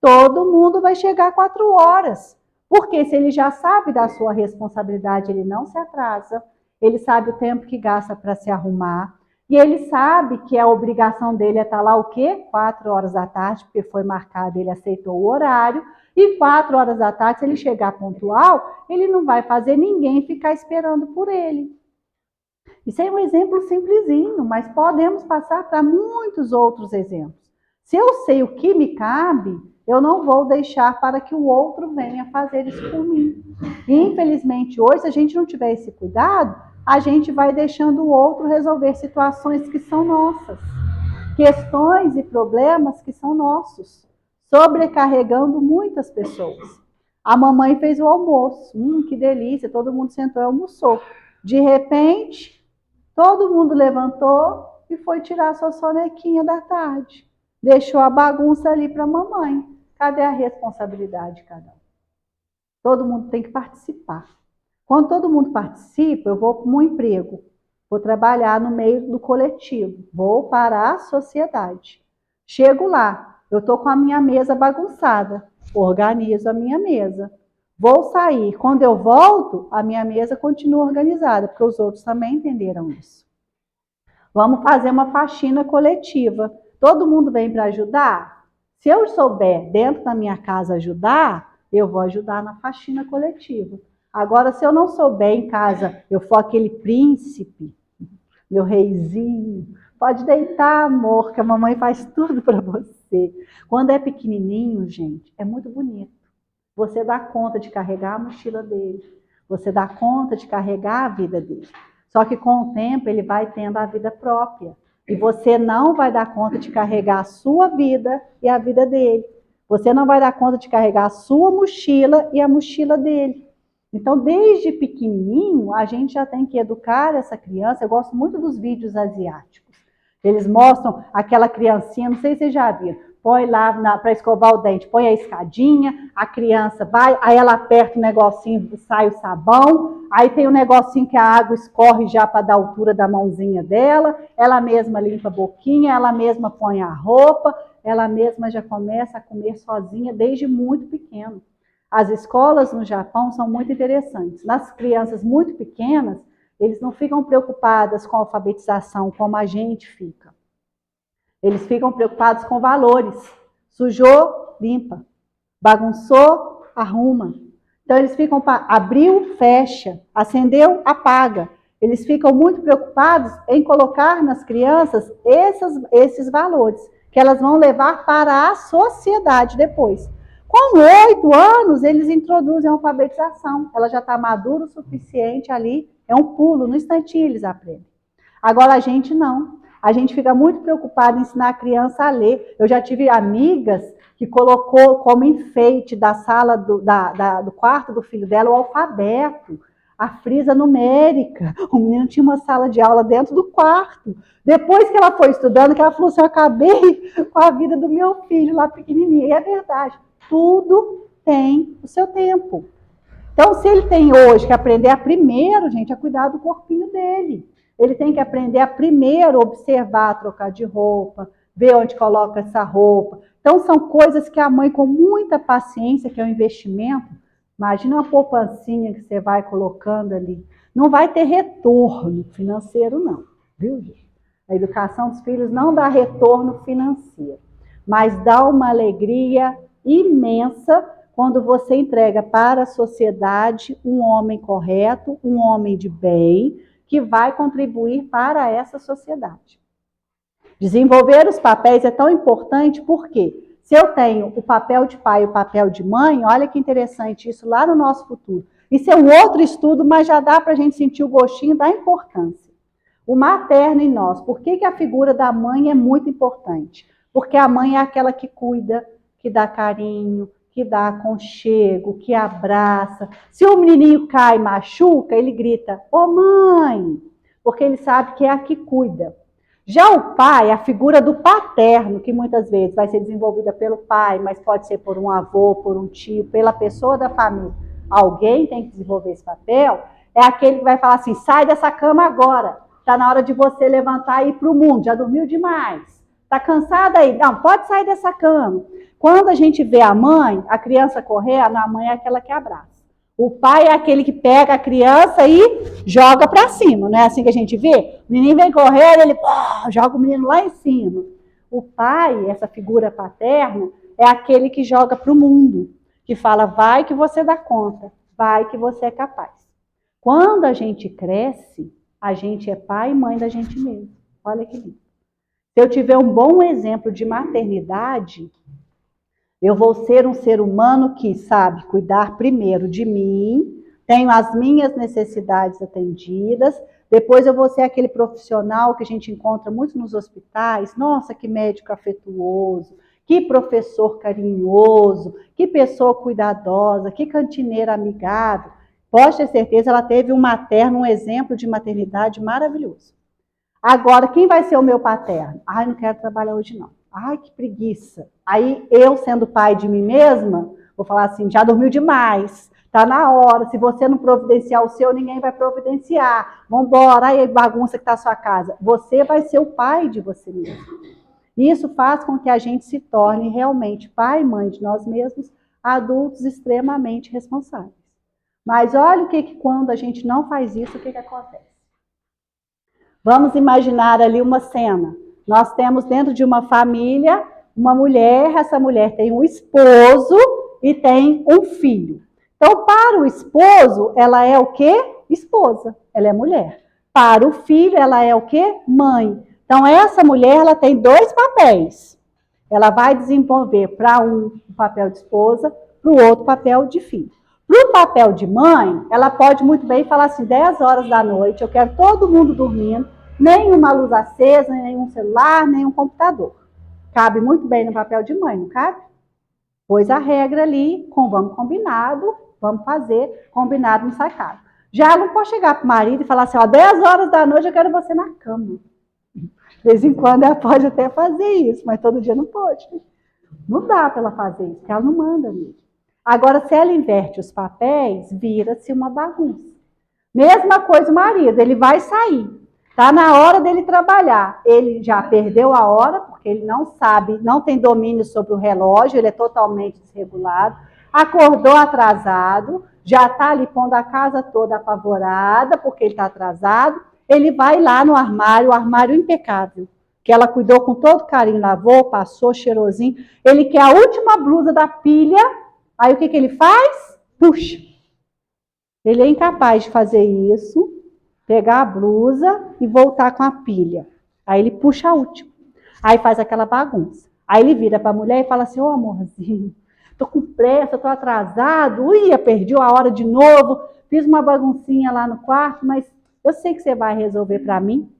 Todo mundo vai chegar 4 horas. Porque se ele já sabe da sua responsabilidade, ele não se atrasa, ele sabe o tempo que gasta para se arrumar, e ele sabe que a obrigação dele é estar lá o quê? 4 horas da tarde, porque foi marcado, ele aceitou o horário, e 4 horas da tarde, se ele chegar pontual, ele não vai fazer ninguém ficar esperando por ele. Isso é um exemplo simplesinho, mas podemos passar para muitos outros exemplos. Se eu sei o que me cabe, eu não vou deixar para que o outro venha fazer isso por mim. E, infelizmente, hoje, se a gente não tiver esse cuidado, a gente vai deixando o outro resolver situações que são nossas, questões e problemas que são nossos, sobrecarregando muitas pessoas. A mamãe fez o almoço, que delícia, todo mundo sentou e almoçou. De repente, todo mundo levantou e foi tirar sua sonequinha da tarde. Deixou a bagunça ali para a mamãe. Cadê a responsabilidade de cada um? Todo mundo tem que participar. Quando todo mundo participa, eu vou para um emprego. Vou trabalhar no meio do coletivo. Vou para a sociedade. Chego lá. Eu estou com a minha mesa bagunçada, organizo a minha mesa. Vou sair, quando eu volto, a minha mesa continua organizada, porque os outros também entenderam isso. Vamos fazer uma faxina coletiva. Todo mundo vem para ajudar? Se eu souber dentro da minha casa ajudar, eu vou ajudar na faxina coletiva. Agora, se eu não souber em casa, eu for aquele príncipe, meu reizinho, pode deitar, amor, que a mamãe faz tudo para você. Quando é pequenininho, gente, é muito bonito. Você dá conta de carregar a mochila dele, você dá conta de carregar a vida dele. Só que com o tempo ele vai tendo a vida própria. E você não vai dar conta de carregar a sua vida e a vida dele. Você não vai dar conta de carregar a sua mochila e a mochila dele. Então, desde pequenininho, a gente já tem que educar essa criança. Eu gosto muito dos vídeos asiáticos. Eles mostram aquela criancinha, não sei se vocês já viram, põe lá para escovar o dente, põe a escadinha, a criança vai, aí ela aperta o negocinho, sai o sabão, aí tem o negocinho que a água escorre já para dar altura da mãozinha dela, ela mesma limpa a boquinha, ela mesma põe a roupa, ela mesma já começa a comer sozinha desde muito pequeno. As escolas no Japão são muito interessantes. Nas crianças muito pequenas, eles não ficam preocupadas com a alfabetização como a gente fica. Eles ficam preocupados com valores. Sujou, limpa. Bagunçou, arruma. Então eles ficam, abriu, fecha. Acendeu, apaga. Eles ficam muito preocupados em colocar nas crianças esses valores, que elas vão levar para a sociedade depois. Com 8 anos, eles introduzem a alfabetização. Ela já está madura o suficiente ali. É um pulo, no instantinho eles aprendem. Agora a gente não. A gente fica muito preocupado em ensinar a criança a ler. Eu já tive amigas que colocou como enfeite da sala do quarto do filho dela o alfabeto, a frisa numérica. O menino tinha uma sala de aula dentro do quarto. Depois que ela foi estudando, que ela falou assim, eu acabei com a vida do meu filho lá pequenininho. E é verdade. Tudo tem o seu tempo. Então, se ele tem hoje que aprender a primeiro, gente, a cuidar do corpinho dele. Ele tem que aprender a primeiro observar, trocar de roupa, ver onde coloca essa roupa. Então, são coisas que a mãe, com muita paciência, que é um investimento, imagina uma poupancinha que você vai colocando ali. Não vai ter retorno financeiro, não. Viu, gente? A educação dos filhos não dá retorno financeiro, mas dá uma alegria imensa quando você entrega para a sociedade um homem correto, um homem de bem, que vai contribuir para essa sociedade. Desenvolver os papéis é tão importante porque se eu tenho o papel de pai e o papel de mãe, olha que interessante isso lá no nosso futuro. Isso é um outro estudo, mas já dá para a gente sentir o gostinho da importância. O materno em nós, por que a figura da mãe é muito importante? Porque a mãe é aquela que cuida, que dá carinho, que dá aconchego, que abraça. Se o menininho cai e machuca, ele grita, ô mãe, porque ele sabe que é a que cuida. Já o pai, a figura do paterno, que muitas vezes vai ser desenvolvida pelo pai, mas pode ser por um avô, por um tio, pela pessoa da família. Alguém tem que desenvolver esse papel, é aquele que vai falar assim, sai dessa cama agora, está na hora de você levantar e ir para o mundo, já dormiu demais. Está cansada aí? Não, pode sair dessa cama. Quando a gente vê a mãe, a criança correr, a mãe é aquela que abraça. O pai é aquele que pega a criança e joga para cima, não é assim que a gente vê? O menino vem correr, ele joga o menino lá em cima. O pai, essa figura paterna, é aquele que joga para o mundo, que fala, vai que você dá conta, vai que você é capaz. Quando a gente cresce, a gente é pai e mãe da gente mesmo. Olha que lindo. Se eu tiver um bom exemplo de maternidade, eu vou ser um ser humano que sabe cuidar primeiro de mim, tenho as minhas necessidades atendidas, depois eu vou ser aquele profissional que a gente encontra muito nos hospitais, nossa, que médico afetuoso, que professor carinhoso, que pessoa cuidadosa, que cantineira amigável. Pode ter certeza, ela teve um materno, um exemplo de maternidade maravilhoso. Agora, quem vai ser o meu paterno? Ai, não quero trabalhar hoje não. Ai, que preguiça. Aí, eu sendo pai de mim mesma, vou falar assim, já dormiu demais, tá na hora, se você não providenciar o seu, ninguém vai providenciar. Vambora, aí bagunça que tá a sua casa. Você vai ser o pai de você mesmo. E isso faz com que a gente se torne realmente pai e mãe de nós mesmos, adultos extremamente responsáveis. Mas olha o que quando a gente não faz isso, o que acontece? Vamos imaginar ali uma cena. Nós temos dentro de uma família uma mulher, essa mulher tem um esposo e tem um filho. Então, para o esposo, ela é o quê? Esposa, ela é mulher. Para o filho, ela é o quê? Mãe. Então, essa mulher, ela tem dois papéis. Ela vai desenvolver para um o papel de esposa, para o outro papel de filho. Para o papel de mãe, ela pode muito bem falar assim, 10 horas da noite, eu quero todo mundo dormindo, nenhuma luz acesa, nenhum celular, nenhum computador. Cabe muito bem no papel de mãe, não cabe? Pois a regra ali, vamos combinado, vamos fazer, combinado, não sai caro. Já não pode chegar para o marido e falar assim, ó, 10 horas da noite eu quero você na cama. De vez em quando ela pode até fazer isso, mas todo dia não pode. Não dá para ela fazer isso, porque ela não manda mesmo. Agora, se ela inverte os papéis, vira-se uma bagunça. Mesma coisa o marido, ele vai sair. Está na hora dele trabalhar. Ele já perdeu a hora, porque ele não sabe, não tem domínio sobre o relógio, ele é totalmente desregulado. Acordou atrasado, já está ali pondo a casa toda apavorada, porque ele está atrasado. Ele vai lá no armário, o armário impecável, que ela cuidou com todo carinho, lavou, passou, cheirosinho. Ele quer a última blusa da pilha, aí o que ele faz? Puxa. Ele é incapaz de fazer isso, pegar a blusa e voltar com a pilha. Aí ele puxa a última. Aí faz aquela bagunça. Aí ele vira para a mulher e fala assim, ô amorzinho, tô com pressa, tô atrasado, perdi a hora de novo, fiz uma baguncinha lá no quarto, mas eu sei que você vai resolver para mim.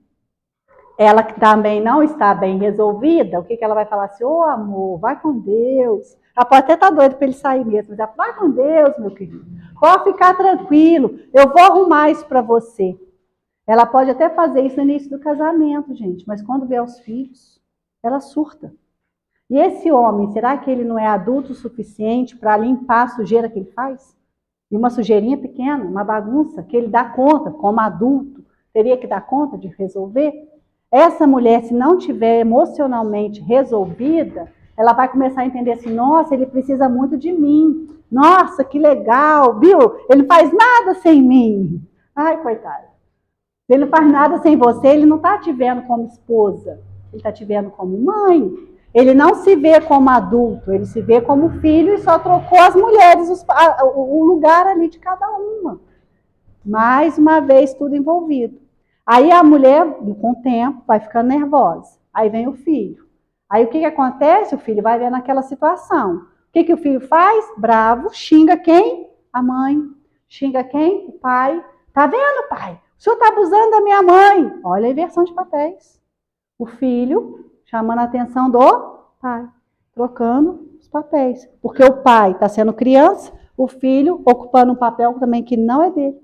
Ela que também não está bem resolvida, o que ela vai falar assim, ô amor, vai com Deus. Ela pode até estar doida para ele sair mesmo, mas ela, vai com Deus, meu querido. Pode ficar tranquilo, eu vou arrumar isso para você. Ela pode até fazer isso no início do casamento, gente, mas quando vê os filhos, ela surta. E esse homem, será que ele não é adulto o suficiente para limpar a sujeira que ele faz? E uma sujeirinha pequena, uma bagunça, que ele dá conta, como adulto, teria que dar conta de resolver? Essa mulher, se não tiver emocionalmente resolvida, ela vai começar a entender assim, nossa, ele precisa muito de mim. Nossa, que legal, viu? Ele não faz nada sem mim. Ai, coitado. Se ele não faz nada sem você, ele não está te vendo como esposa. Ele está te vendo como mãe. Ele não se vê como adulto, ele se vê como filho e só trocou as mulheres, o lugar ali de cada uma. Mais uma vez, tudo envolvido. Aí a mulher, com o tempo, vai ficando nervosa. Aí vem o filho. Aí o que acontece? O filho vai vendo aquela situação. O que o filho faz? Bravo, xinga quem? A mãe. Xinga quem? O pai. Tá vendo, pai? O senhor está abusando da minha mãe. Olha a inversão de papéis. O filho chamando a atenção do pai, trocando os papéis. Porque o pai está sendo criança, o filho ocupando um papel também que não é dele.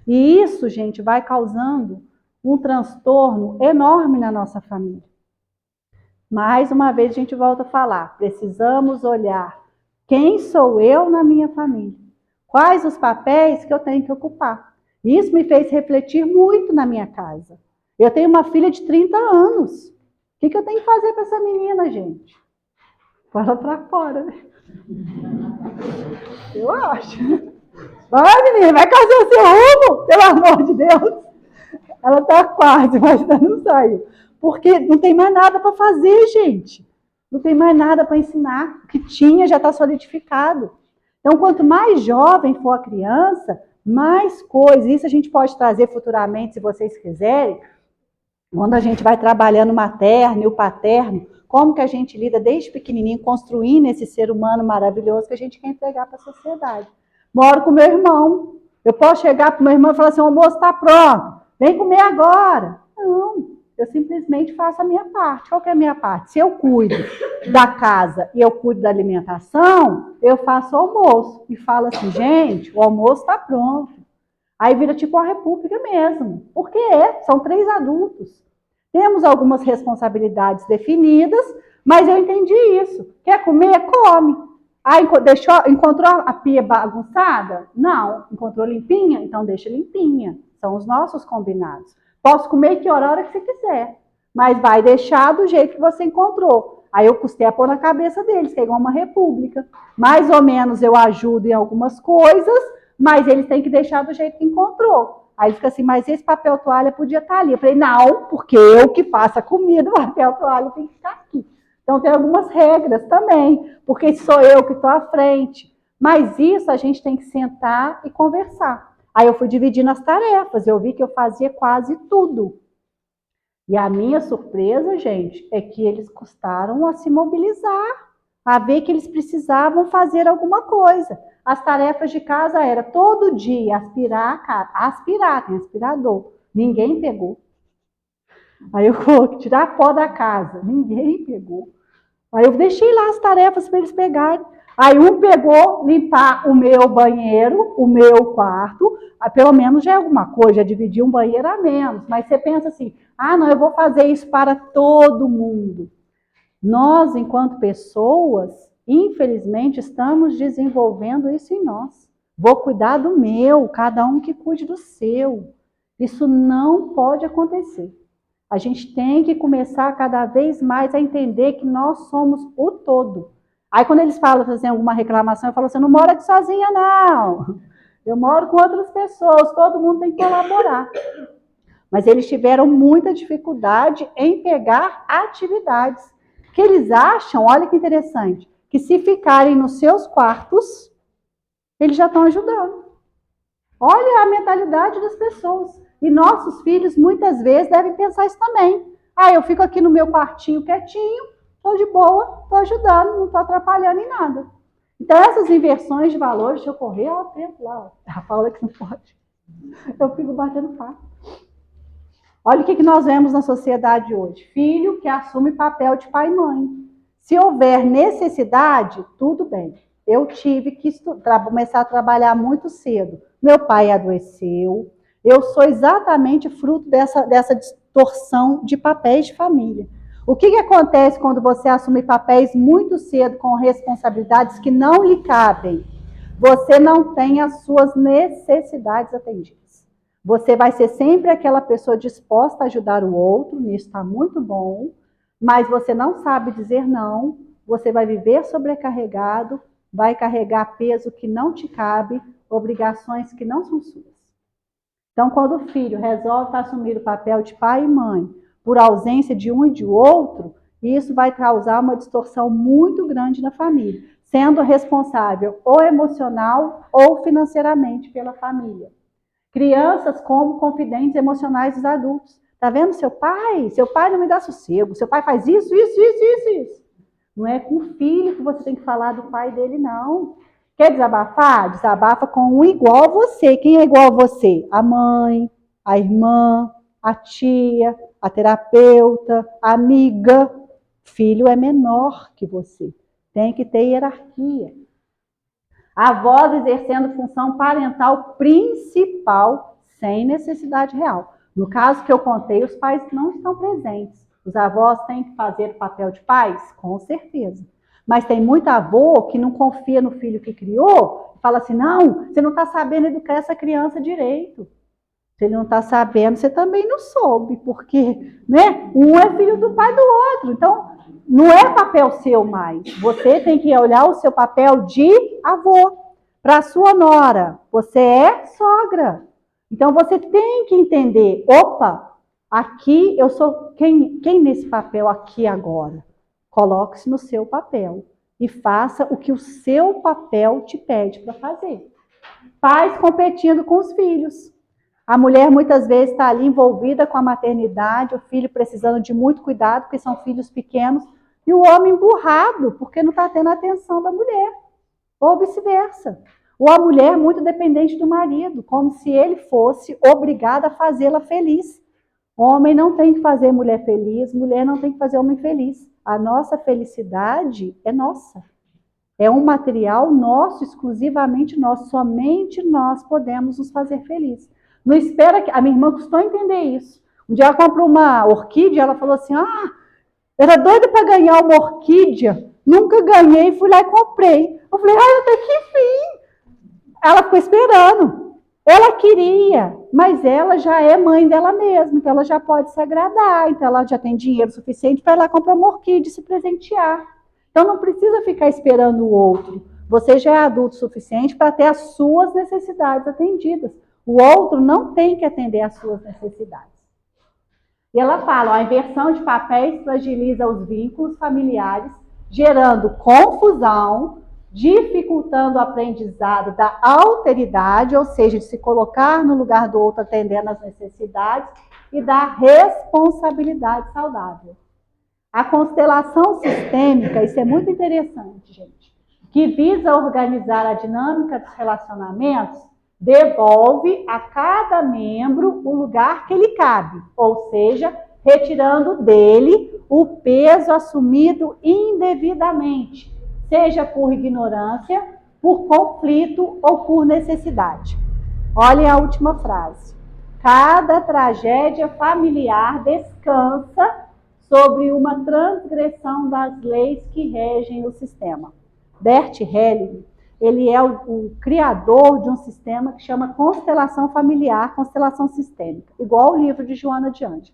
E isso, gente, vai causando um transtorno enorme na nossa família. Mais uma vez a gente volta a falar, precisamos olhar quem sou eu na minha família, quais os papéis que eu tenho que ocupar. Isso me fez refletir muito na minha casa. Eu tenho uma filha de 30 anos. O que eu tenho que fazer para essa menina, gente? Fala para fora. Eu acho. Vai, menina, vai fazer o seu rumo, pelo amor de Deus. Ela está quase, mas ainda não saiu. Porque não tem mais nada para fazer, gente. Não tem mais nada para ensinar. O que tinha já está solidificado. Então, quanto mais jovem for a criança, mais coisas. Isso a gente pode trazer futuramente, se vocês quiserem, quando a gente vai trabalhando o materno e o paterno, como que a gente lida desde pequenininho, construindo esse ser humano maravilhoso que a gente quer entregar para a sociedade. Moro com meu irmão. Eu posso chegar para o meu irmão e falar assim, o almoço está pronto, vem comer agora. Não, eu simplesmente faço a minha parte. Qual que é a minha parte? Se eu cuido da casa e eu cuido da alimentação, eu faço o almoço. E falo assim, gente, o almoço está pronto. Aí vira tipo uma república mesmo. Porque são 3 adultos. Temos algumas responsabilidades definidas, mas eu entendi isso. Quer comer? Come. Ah, encontrou a pia bagunçada? Não. Encontrou limpinha? Então deixa limpinha. São os nossos combinados. Posso comer que hora que você quiser. mas vai deixar do jeito que você encontrou. Aí eu custei a pôr na cabeça deles, que é igual uma república. Mais ou menos eu ajudo em algumas coisas, mas eles têm que deixar do jeito que encontrou. Aí fica assim, mas esse papel toalha podia estar ali. Eu falei, não, porque eu que faço a comida, o papel toalha tem que ficar aqui. Então tem algumas regras também, porque sou eu que estou à frente. Mas isso a gente tem que sentar e conversar. Aí eu fui dividindo as tarefas, eu vi que eu fazia quase tudo. E a minha surpresa, gente, é que eles custaram a se mobilizar, a ver que eles precisavam fazer alguma coisa. As tarefas de casa era todo dia aspirar, tem aspirador. Ninguém pegou. Aí eu vou tirar pó da casa. Ninguém pegou. Aí eu deixei lá as tarefas para eles pegarem. Aí um pegou limpar o meu banheiro, o meu quarto, pelo menos já é alguma coisa, já dividir um banheiro a menos. Mas você pensa assim, não, eu vou fazer isso para todo mundo. Nós, enquanto pessoas, infelizmente, estamos desenvolvendo isso em nós. Vou cuidar do meu, cada um que cuide do seu. Isso não pode acontecer. A gente tem que começar cada vez mais a entender que nós somos o todo. Aí quando eles falam, fazem alguma reclamação, eu falo assim, não moro aqui sozinha, não. Eu moro com outras pessoas, todo mundo tem que colaborar. Mas eles tiveram muita dificuldade em pegar atividades. Que eles acham, olha que interessante, que se ficarem nos seus quartos, eles já estão ajudando. Olha a mentalidade das pessoas. E nossos filhos, muitas vezes, devem pensar isso também. Eu fico aqui no meu quartinho quietinho, estou de boa, estou ajudando, não estou atrapalhando em nada. Então, essas inversões de valores, deixa eu correr ao tempo lá. A Paula que não pode. Eu fico batendo papo. Olha o que nós vemos na sociedade hoje. Filho que assume papel de pai e mãe. Se houver necessidade, tudo bem. Eu tive que começar a trabalhar muito cedo. Meu pai adoeceu. Eu sou exatamente fruto dessa distorção de papéis de família. O que acontece quando você assume papéis muito cedo com responsabilidades que não lhe cabem? Você não tem as suas necessidades atendidas. Você vai ser sempre aquela pessoa disposta a ajudar o outro, nisso está muito bom, mas você não sabe dizer não, você vai viver sobrecarregado, vai carregar peso que não te cabe, obrigações que não são suas. Então, quando o filho resolve assumir o papel de pai e mãe, por ausência de um e de outro, isso vai causar uma distorção muito grande na família, sendo responsável ou emocional ou financeiramente pela família. Crianças como confidentes emocionais dos adultos. Tá vendo seu pai? Seu pai não me dá sossego. Seu pai faz isso. Não é com o filho que você tem que falar do pai dele, não. Quer desabafar? Desabafa com um igual a você. Quem é igual a você? A mãe, a irmã, a tia, a terapeuta, a amiga. Filho é menor que você. Tem que ter hierarquia. Avós exercendo função parental principal, sem necessidade real. No caso que eu contei, os pais não estão presentes. Os avós têm que fazer o papel de pais? Com certeza. Mas tem muito avô que não confia no filho que criou, fala assim, não, você não está sabendo educar essa criança direito. Se ele não está sabendo, você também não soube, porque um é filho do pai do outro. Então, não é papel seu mais. Você tem que olhar o seu papel de avô. Para a sua nora, você é sogra. Então, você tem que entender, opa, aqui eu sou quem nesse papel aqui agora? Coloque-se no seu papel e faça o que o seu papel te pede para fazer. Pais competindo com os filhos. A mulher muitas vezes está ali envolvida com a maternidade, o filho precisando de muito cuidado, porque são filhos pequenos, e o homem emburrado, porque não está tendo a atenção da mulher. Ou vice-versa. Ou a mulher muito dependente do marido, como se ele fosse obrigado a fazê-la feliz. Homem não tem que fazer mulher feliz, mulher não tem que fazer homem feliz. A nossa felicidade é nossa. É um material nosso, exclusivamente nosso. Somente nós podemos nos fazer felizes. Não espera que... A minha irmã custou entender isso. Um dia ela comprou uma orquídea, ela falou assim, era doida para ganhar uma orquídea, nunca ganhei, fui lá e comprei. Eu falei, até que enfim. Ela ficou esperando. Ela queria, mas ela já é mãe dela mesma, então ela já pode se agradar, então ela já tem dinheiro suficiente para ela comprar uma orquídea e se presentear. Então não precisa ficar esperando o outro. Você já é adulto o suficiente para ter as suas necessidades atendidas. O outro não tem que atender às suas necessidades. E ela fala, ó, a inversão de papéis fragiliza os vínculos familiares, gerando confusão, dificultando o aprendizado da alteridade, ou seja, de se colocar no lugar do outro atendendo às necessidades, e da responsabilidade saudável. A constelação sistêmica, isso é muito interessante, gente, que visa organizar a dinâmica dos relacionamentos, devolve a cada membro o lugar que lhe cabe, ou seja, retirando dele o peso assumido indevidamente, seja por ignorância, por conflito ou por necessidade. Olhem a última frase. Cada tragédia familiar descansa sobre uma transgressão das leis que regem o sistema. Bert Helling, ele é o criador de um sistema que chama constelação familiar, constelação sistêmica, igual o livro de Joana de Ângeles.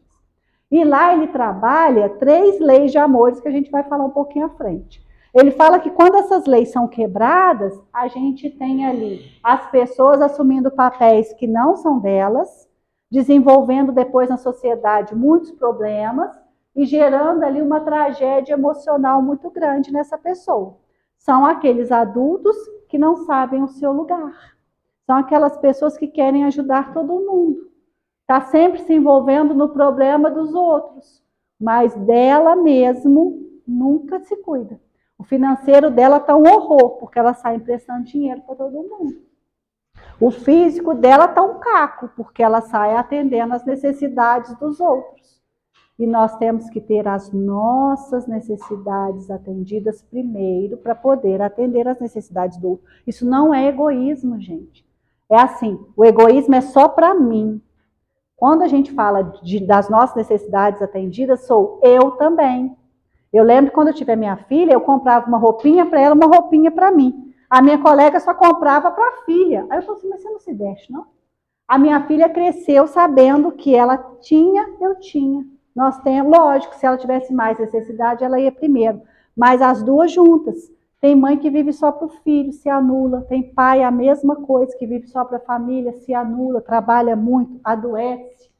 E lá ele trabalha 3 leis de amores que a gente vai falar um pouquinho à frente. Ele fala que quando essas leis são quebradas, a gente tem ali as pessoas assumindo papéis que não são delas, desenvolvendo depois na sociedade muitos problemas e gerando ali uma tragédia emocional muito grande nessa pessoa. São aqueles adultos que não sabem o seu lugar. São aquelas pessoas que querem ajudar todo mundo. Está sempre se envolvendo no problema dos outros, mas dela mesmo nunca se cuida. O financeiro dela está um horror, porque ela sai emprestando dinheiro para todo mundo. O físico dela está um caco, porque ela sai atendendo às necessidades dos outros. E nós temos que ter as nossas necessidades atendidas primeiro para poder atender às necessidades do outro. Isso não é egoísmo, gente. É assim, o egoísmo é só para mim. Quando a gente fala das nossas necessidades atendidas, sou eu também. Eu lembro quando eu tive a minha filha, eu comprava uma roupinha para ela, uma roupinha para mim. A minha colega só comprava para a filha. Aí eu falei assim, mas você não se veste, não? A minha filha cresceu sabendo que ela tinha, eu tinha. Nós temos, lógico, se ela tivesse mais necessidade, ela ia primeiro. Mas as duas juntas. Tem mãe que vive só para o filho, se anula. Tem pai, a mesma coisa, que vive só para a família, se anula, trabalha muito, adoece.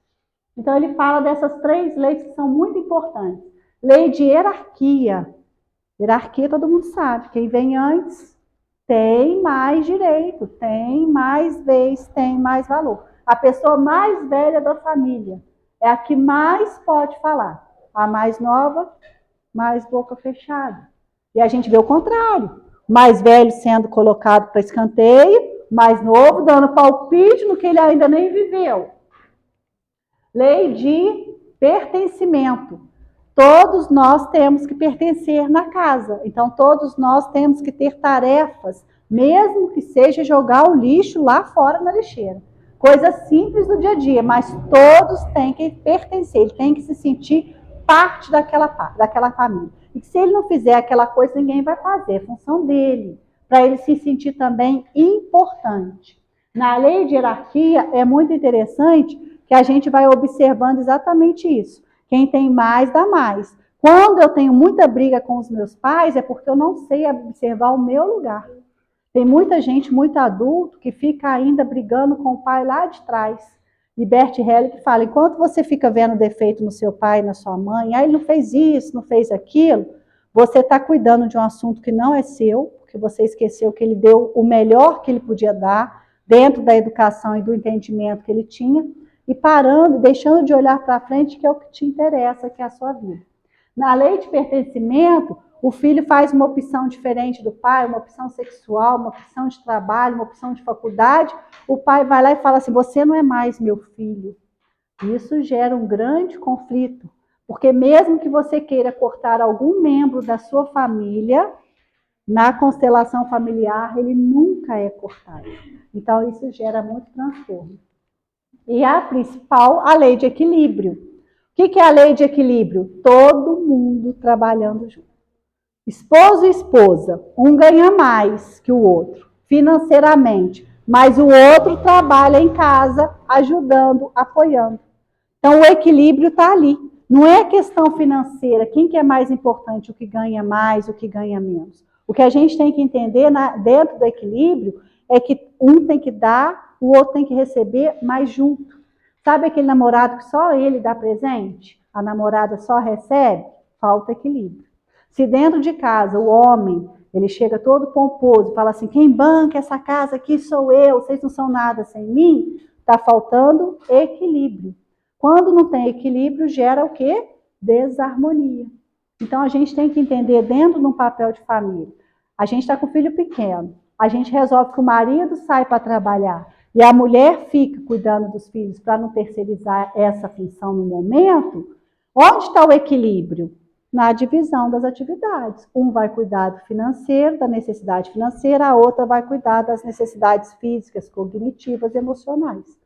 Então ele fala dessas 3 leis que são muito importantes. Lei de hierarquia. Hierarquia todo mundo sabe. Quem vem antes tem mais direito, tem mais vez, tem mais valor. A pessoa mais velha da família é a que mais pode falar. A mais nova, mais boca fechada. E a gente vê o contrário. Mais velho sendo colocado para escanteio, mais novo dando palpite no que ele ainda nem viveu. Lei de pertencimento. Todos nós temos que pertencer na casa. Então, todos nós temos que ter tarefas, mesmo que seja jogar o lixo lá fora na lixeira. Coisa simples do dia a dia, mas todos têm que pertencer, ele tem que se sentir parte daquela família. E se ele não fizer aquela coisa, ninguém vai fazer, é função dele, para ele se sentir também importante. Na lei de hierarquia, é muito interessante que a gente vai observando exatamente isso. Quem tem mais, dá mais. Quando eu tenho muita briga com os meus pais, é porque eu não sei observar o meu lugar. Tem muita gente, muito adulto, que fica ainda brigando com o pai lá de trás. E Bert Helling fala, enquanto você fica vendo defeito no seu pai, na sua mãe, ele não fez isso, não fez aquilo, você está cuidando de um assunto que não é seu, porque você esqueceu que ele deu o melhor que ele podia dar, dentro da educação e do entendimento que ele tinha, e parando, deixando de olhar para frente, que é o que te interessa, que é a sua vida. Na lei de pertencimento, o filho faz uma opção diferente do pai, uma opção sexual, uma opção de trabalho, uma opção de faculdade, o pai vai lá e fala assim, você não é mais meu filho. Isso gera um grande conflito, porque mesmo que você queira cortar algum membro da sua família, na constelação familiar, ele nunca é cortado. Então, isso gera muito transtorno. E a principal, a lei de equilíbrio. O que é a lei de equilíbrio? Todo mundo trabalhando junto. Esposo e esposa, um ganha mais que o outro, financeiramente, mas o outro trabalha em casa, ajudando, apoiando. Então, o equilíbrio está ali. Não é questão financeira, quem que é mais importante, o que ganha mais, o que ganha menos. O que a gente tem que entender dentro do equilíbrio é que um tem que dar, o outro tem que receber, mas junto. Sabe aquele namorado que só ele dá presente? A namorada só recebe? Falta equilíbrio. Se dentro de casa o homem, ele chega todo pomposo e fala assim, quem banca essa casa aqui sou eu, vocês não são nada sem mim, está faltando equilíbrio. Quando não tem equilíbrio, gera o quê? Desarmonia. Então, a gente tem que entender dentro de um papel de família. A gente está com o filho pequeno, a gente resolve que o marido sai para trabalhar e a mulher fica cuidando dos filhos para não terceirizar essa função no momento. Onde está o equilíbrio? Na divisão das atividades. Um vai cuidar do financeiro, da necessidade financeira, a outra vai cuidar das necessidades físicas, cognitivas, emocionais.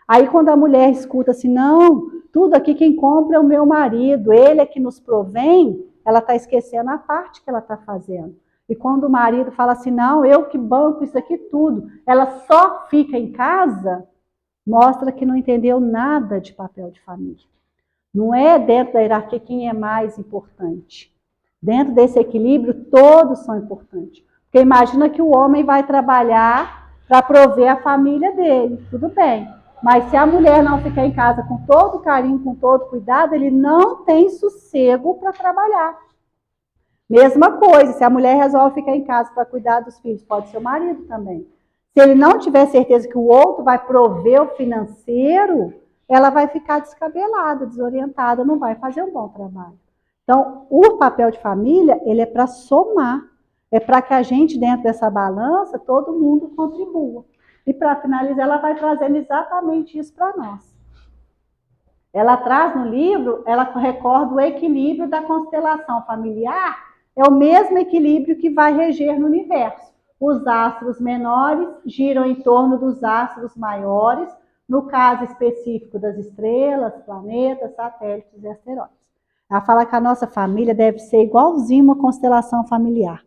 Aí quando a mulher escuta assim, não, tudo aqui quem compra é o meu marido, ele é que nos provém, ela está esquecendo a parte que ela está fazendo. E quando o marido fala assim, não, eu que banco isso aqui tudo, ela só fica em casa, mostra que não entendeu nada de papel de família. Não é dentro da hierarquia quem é mais importante. Dentro desse equilíbrio, todos são importantes. Porque imagina que o homem vai trabalhar para prover a família dele, tudo bem. Mas se a mulher não ficar em casa com todo carinho, com todo cuidado, ele não tem sossego para trabalhar. Mesma coisa, se a mulher resolve ficar em casa para cuidar dos filhos, pode ser o marido também. Se ele não tiver certeza que o outro vai prover o financeiro, ela vai ficar descabelada, desorientada, não vai fazer um bom trabalho. Então, o papel de família, ele é para somar. É para que a gente, dentro dessa balança, todo mundo contribua. E para finalizar, ela vai trazendo exatamente isso para nós. Ela traz no livro, ela recorda o equilíbrio da constelação familiar, é o mesmo equilíbrio que vai reger no universo. Os astros menores giram em torno dos astros maiores, no caso específico das estrelas, planetas, satélites e asteroides. Ela fala que a nossa família deve ser igualzinho uma constelação familiar.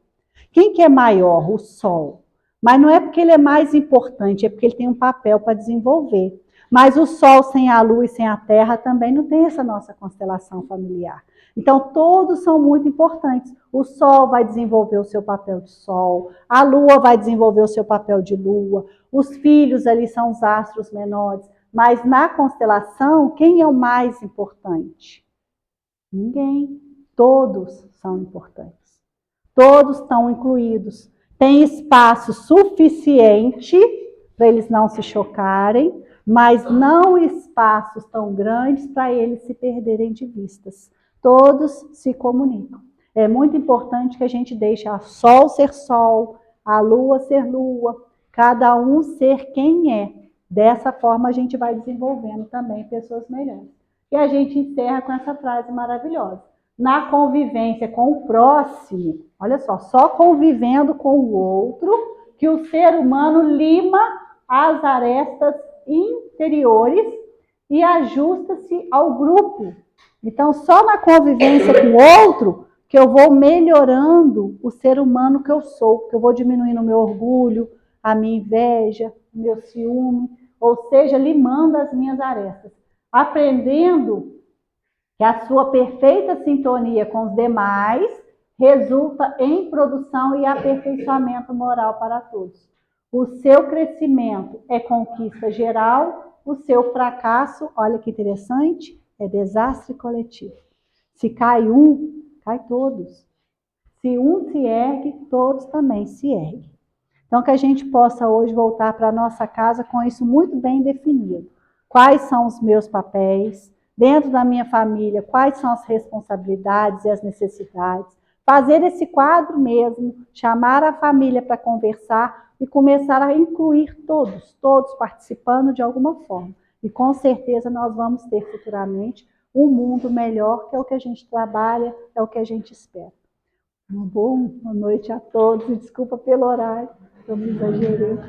Quem que é maior? O Sol. Mas não é porque ele é mais importante, é porque ele tem um papel para desenvolver. Mas o Sol sem a Lua e sem a Terra também não tem essa nossa constelação familiar. Então, todos são muito importantes. O Sol vai desenvolver o seu papel de Sol, a Lua vai desenvolver o seu papel de Lua, os filhos ali são os astros menores. Mas na constelação, quem é o mais importante? Ninguém. Todos são importantes. Todos estão incluídos. Tem espaço suficiente para eles não se chocarem, mas não espaços tão grandes para eles se perderem de vistas. Todos se comunicam. É muito importante que a gente deixe a Sol ser Sol, a Lua ser Lua, cada um ser quem é. Dessa forma a gente vai desenvolvendo também pessoas melhores. E a gente encerra com essa frase maravilhosa. Na convivência com o próximo, olha só convivendo com o outro, que o ser humano lima as arestas interiores e ajusta-se ao grupo. Então, só na convivência com o outro que eu vou melhorando o ser humano que eu sou, que eu vou diminuindo o meu orgulho, a minha inveja, o meu ciúme, ou seja, limando as minhas arestas. Aprendendo que a sua perfeita sintonia com os demais resulta em produção e aperfeiçoamento moral para todos. O seu crescimento é conquista geral, o seu fracasso, olha que interessante, é desastre coletivo. Se cai um, cai todos. Se um se ergue, todos também se erguem. Então, que a gente possa hoje voltar para a nossa casa com isso muito bem definido. Quais são os meus papéis? Dentro da minha família, quais são as responsabilidades e as necessidades? Fazer esse quadro mesmo, chamar a família para conversar e começar a incluir todos participando de alguma forma. E com certeza nós vamos ter futuramente um mundo melhor, que é o que a gente trabalha, é o que a gente espera. Uma boa noite a todos e desculpa pelo horário, eu me exagerei.